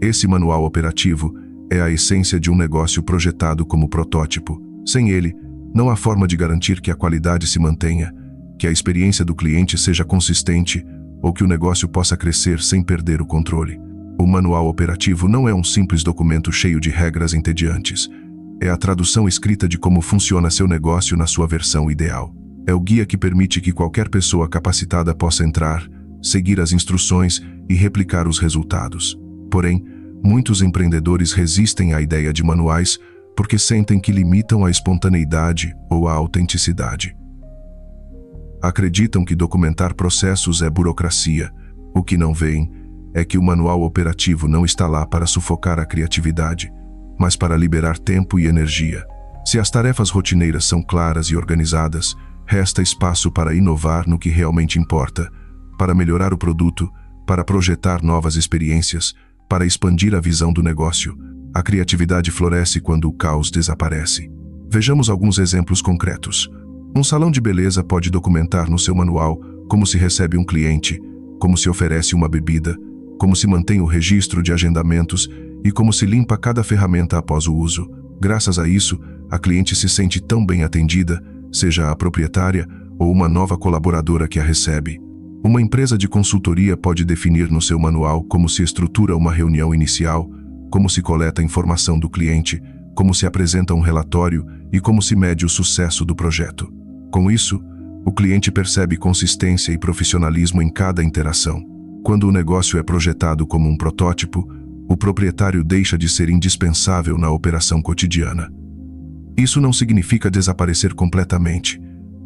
Esse manual operativo é a essência de um negócio projetado como protótipo. Sem ele, não há forma de garantir que a qualidade se mantenha, que a experiência do cliente seja consistente ou que o negócio possa crescer sem perder o controle. O manual operativo não é um simples documento cheio de regras entediantes. É a tradução escrita de como funciona seu negócio na sua versão ideal. É o guia que permite que qualquer pessoa capacitada possa entrar, seguir as instruções e replicar os resultados. Porém, muitos empreendedores resistem à ideia de manuais porque sentem que limitam a espontaneidade ou a autenticidade. Acreditam que documentar processos é burocracia. O que não veem é que o manual operativo não está lá para sufocar a criatividade, mas para liberar tempo e energia. Se as tarefas rotineiras são claras e organizadas, resta espaço para inovar no que realmente importa, para melhorar o produto, para projetar novas experiências, para expandir a visão do negócio. A criatividade floresce quando o caos desaparece. Vejamos alguns exemplos concretos. Um salão de beleza pode documentar no seu manual como se recebe um cliente, como se oferece uma bebida, como se mantém o registro de agendamentos e como se limpa cada ferramenta após o uso. Graças a isso, a cliente se sente tão bem atendida, seja a proprietária ou uma nova colaboradora que a recebe. Uma empresa de consultoria pode definir no seu manual como se estrutura uma reunião inicial, como se coleta a informação do cliente, como se apresenta um relatório e como se mede o sucesso do projeto. Com isso, o cliente percebe consistência e profissionalismo em cada interação. Quando o negócio é projetado como um protótipo, o proprietário deixa de ser indispensável na operação cotidiana. Isso não significa desaparecer completamente,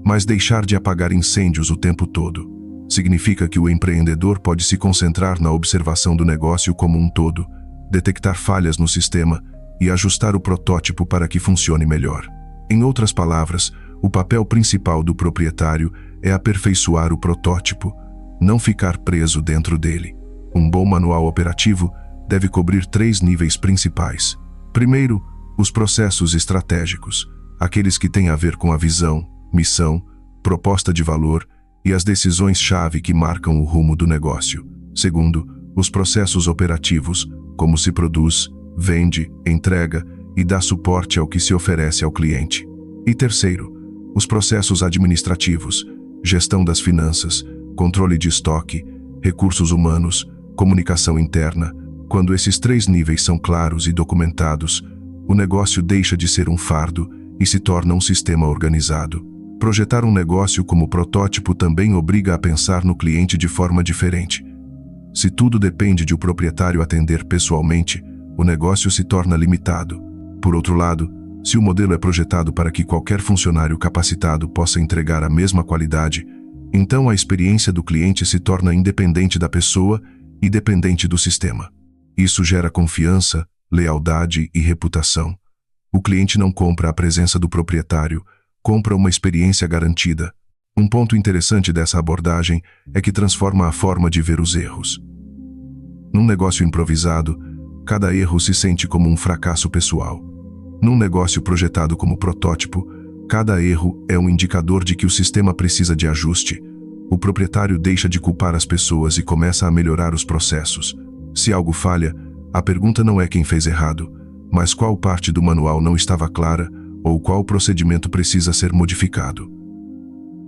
mas deixar de apagar incêndios o tempo todo. Significa que o empreendedor pode se concentrar na observação do negócio como um todo, detectar falhas no sistema e ajustar o protótipo para que funcione melhor. Em outras palavras, o papel principal do proprietário é aperfeiçoar o protótipo, não ficar preso dentro dele. Um bom manual operativo deve cobrir 3 níveis principais. Primeiro, os processos estratégicos, aqueles que têm a ver com a visão, missão, proposta de valor e as decisões-chave que marcam o rumo do negócio. Segundo, os processos operativos, como se produz, vende, entrega e dá suporte ao que se oferece ao cliente. E terceiro, os processos administrativos, gestão das finanças, controle de estoque, recursos humanos, comunicação interna. Quando esses 3 níveis são claros e documentados, o negócio deixa de ser um fardo e se torna um sistema organizado. Projetar um negócio como protótipo também obriga a pensar no cliente de forma diferente. Se tudo depende de o proprietário atender pessoalmente, o negócio se torna limitado. Por outro lado, se o modelo é projetado para que qualquer funcionário capacitado possa entregar a mesma qualidade, então a experiência do cliente se torna independente da pessoa e dependente do sistema. Isso gera confiança, lealdade e reputação. O cliente não compra a presença do proprietário, compra uma experiência garantida. Um ponto interessante dessa abordagem é que transforma a forma de ver os erros. Num negócio improvisado, cada erro se sente como um fracasso pessoal. Num negócio projetado como protótipo, cada erro é um indicador de que o sistema precisa de ajuste. O proprietário deixa de culpar as pessoas e começa a melhorar os processos. Se algo falha, a pergunta não é quem fez errado, mas qual parte do manual não estava clara ou qual procedimento precisa ser modificado.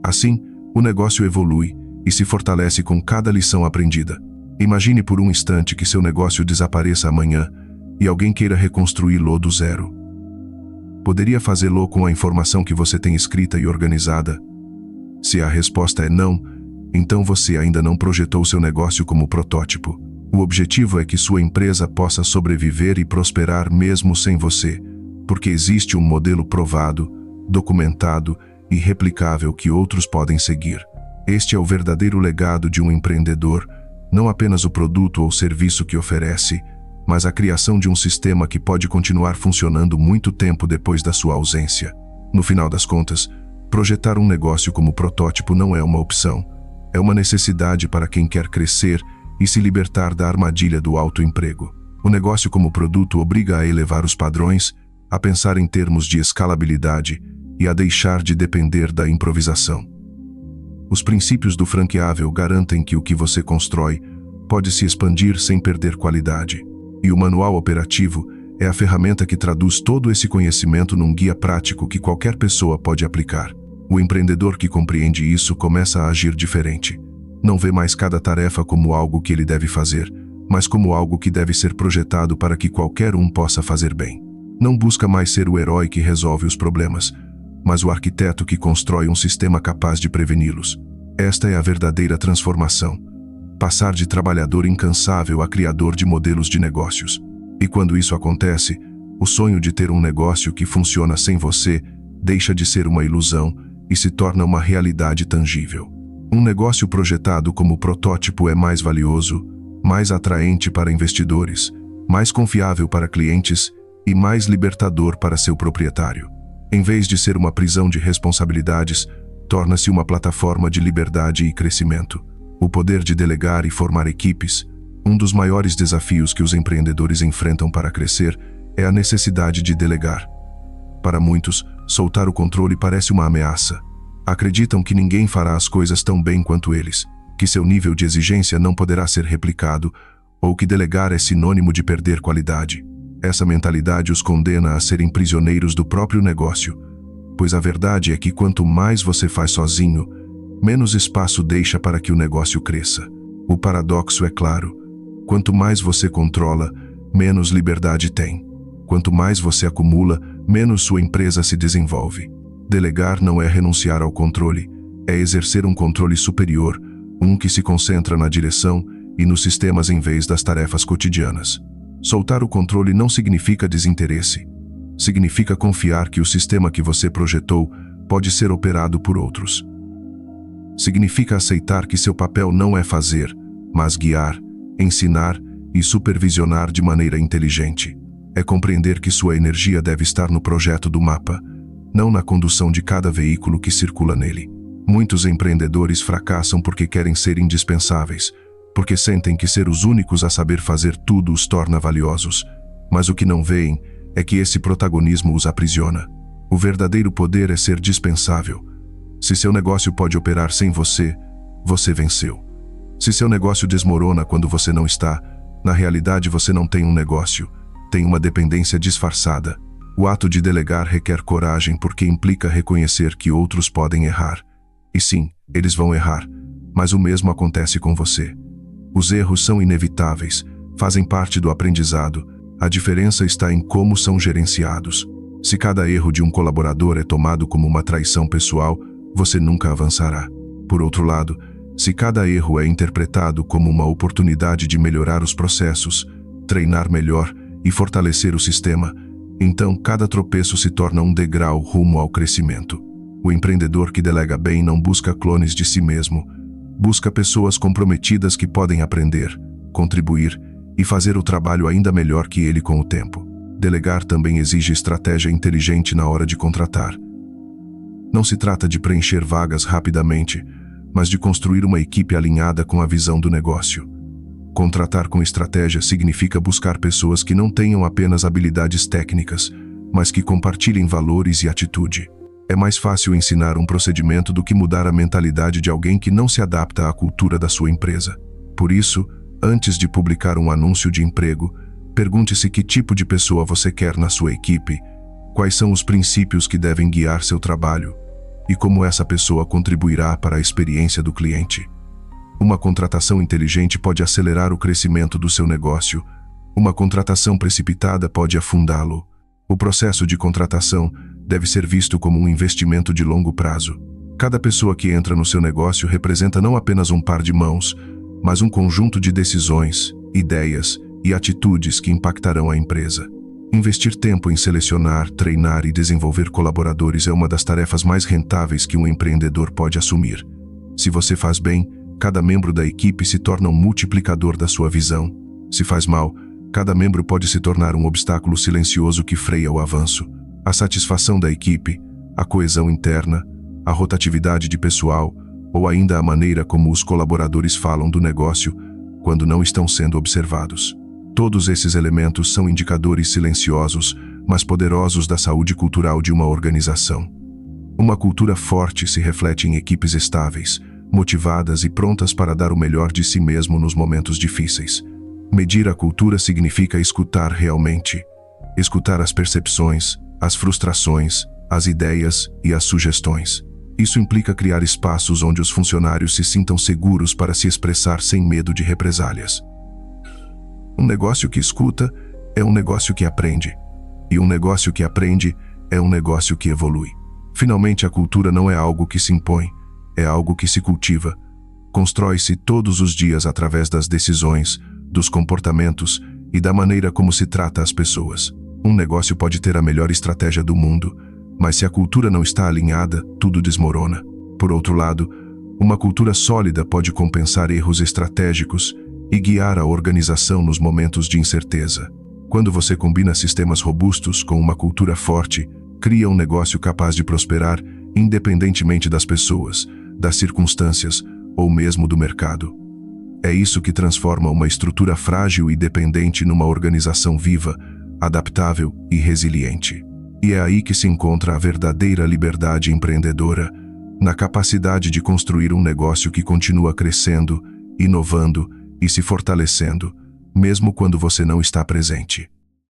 Assim, o negócio evolui e se fortalece com cada lição aprendida. Imagine por um instante que seu negócio desapareça amanhã e alguém queira reconstruí-lo do zero. Poderia fazê-lo com a informação que você tem escrita e organizada? Se a resposta é não, então você ainda não projetou seu negócio como protótipo. O objetivo é que sua empresa possa sobreviver e prosperar mesmo sem você, porque existe um modelo provado, documentado e replicável que outros podem seguir. Este é o verdadeiro legado de um empreendedor, não apenas o produto ou serviço que oferece, mas a criação de um sistema que pode continuar funcionando muito tempo depois da sua ausência. No final das contas, projetar um negócio como protótipo não é uma opção, é uma necessidade para quem quer crescer e se libertar da armadilha do autoemprego. O negócio como produto obriga a elevar os padrões, a pensar em termos de escalabilidade e a deixar de depender da improvisação. Os princípios do franqueável garantem que o que você constrói pode se expandir sem perder qualidade. E o manual operativo é a ferramenta que traduz todo esse conhecimento num guia prático que qualquer pessoa pode aplicar. O empreendedor que compreende isso começa a agir diferente. Não vê mais cada tarefa como algo que ele deve fazer, mas como algo que deve ser projetado para que qualquer um possa fazer bem. Não busca mais ser o herói que resolve os problemas, mas o arquiteto que constrói um sistema capaz de preveni-los. Esta é a verdadeira transformação. Passar de trabalhador incansável a criador de modelos de negócios. E quando isso acontece, o sonho de ter um negócio que funciona sem você deixa de ser uma ilusão e se torna uma realidade tangível. Um negócio projetado como protótipo é mais valioso, mais atraente para investidores, mais confiável para clientes e mais libertador para seu proprietário. Em vez de ser uma prisão de responsabilidades, torna-se uma plataforma de liberdade e crescimento. O poder de delegar e formar equipes. Um dos maiores desafios que os empreendedores enfrentam para crescer é a necessidade de delegar. Para muitos, soltar o controle parece uma ameaça. Acreditam que ninguém fará as coisas tão bem quanto eles, que seu nível de exigência não poderá ser replicado, ou que delegar é sinônimo de perder qualidade. Essa mentalidade os condena a serem prisioneiros do próprio negócio, pois a verdade é que quanto mais você faz sozinho, menos espaço deixa para que o negócio cresça. O paradoxo é claro: quanto mais você controla, menos liberdade tem. Quanto mais você acumula, menos sua empresa se desenvolve. Delegar não é renunciar ao controle, é exercer um controle superior, um que se concentra na direção e nos sistemas em vez das tarefas cotidianas. Soltar o controle não significa desinteresse. Significa confiar que o sistema que você projetou pode ser operado por outros. Significa aceitar que seu papel não é fazer, mas guiar, ensinar e supervisionar de maneira inteligente. É compreender que sua energia deve estar no projeto do mapa, não na condução de cada veículo que circula nele. Muitos empreendedores fracassam porque querem ser indispensáveis, porque sentem que ser os únicos a saber fazer tudo os torna valiosos. Mas o que não veem é que esse protagonismo os aprisiona. O verdadeiro poder é ser dispensável. Se seu negócio pode operar sem você, você venceu. Se seu negócio desmorona quando você não está, na realidade você não tem um negócio, tem uma dependência disfarçada. O ato de delegar requer coragem porque implica reconhecer que outros podem errar. E sim, eles vão errar, mas o mesmo acontece com você. Os erros são inevitáveis, fazem parte do aprendizado. A diferença está em como são gerenciados. Se cada erro de um colaborador é tomado como uma traição pessoal, você nunca avançará. Por outro lado, se cada erro é interpretado como uma oportunidade de melhorar os processos, treinar melhor e fortalecer o sistema, então cada tropeço se torna um degrau rumo ao crescimento. O empreendedor que delega bem não busca clones de si mesmo, busca pessoas comprometidas que podem aprender, contribuir e fazer o trabalho ainda melhor que ele com o tempo. Delegar também exige estratégia inteligente na hora de contratar. Não se trata de preencher vagas rapidamente, mas de construir uma equipe alinhada com a visão do negócio. Contratar com estratégia significa buscar pessoas que não tenham apenas habilidades técnicas, mas que compartilhem valores e atitude. É mais fácil ensinar um procedimento do que mudar a mentalidade de alguém que não se adapta à cultura da sua empresa. Por isso, antes de publicar um anúncio de emprego, pergunte-se que tipo de pessoa você quer na sua equipe, quais são os princípios que devem guiar seu trabalho e como essa pessoa contribuirá para a experiência do cliente. Uma contratação inteligente pode acelerar o crescimento do seu negócio. Uma contratação precipitada pode afundá-lo. O processo de contratação deve ser visto como um investimento de longo prazo. Cada pessoa que entra no seu negócio representa não apenas um par de mãos, mas um conjunto de decisões, ideias e atitudes que impactarão a empresa. Investir tempo em selecionar, treinar e desenvolver colaboradores é uma das tarefas mais rentáveis que um empreendedor pode assumir. Se você faz bem, cada membro da equipe se torna um multiplicador da sua visão. Se faz mal, cada membro pode se tornar um obstáculo silencioso que freia o avanço. A satisfação da equipe, a coesão interna, a rotatividade de pessoal ou ainda a maneira como os colaboradores falam do negócio quando não estão sendo observados. Todos esses elementos são indicadores silenciosos, mas poderosos da saúde cultural de uma organização. Uma cultura forte se reflete em equipes estáveis, motivadas e prontas para dar o melhor de si mesmo nos momentos difíceis. Medir a cultura significa escutar realmente. Escutar as percepções, as frustrações, as ideias e as sugestões. Isso implica criar espaços onde os funcionários se sintam seguros para se expressar sem medo de represálias. Um negócio que escuta é um negócio que aprende. E um negócio que aprende é um negócio que evolui. Finalmente, a cultura não é algo que se impõe, é algo que se cultiva. Constrói-se todos os dias através das decisões, dos comportamentos e da maneira como se trata as pessoas. Um negócio pode ter a melhor estratégia do mundo, mas se a cultura não está alinhada, tudo desmorona. Por outro lado, uma cultura sólida pode compensar erros estratégicos e guiar a organização nos momentos de incerteza. Quando você combina sistemas robustos com uma cultura forte, cria um negócio capaz de prosperar independentemente das pessoas, das circunstâncias ou mesmo do mercado. É isso que transforma uma estrutura frágil e dependente numa organização viva, adaptável e resiliente. E é aí que se encontra a verdadeira liberdade empreendedora, na capacidade de construir um negócio que continua crescendo, inovando e se fortalecendo, mesmo quando você não está presente.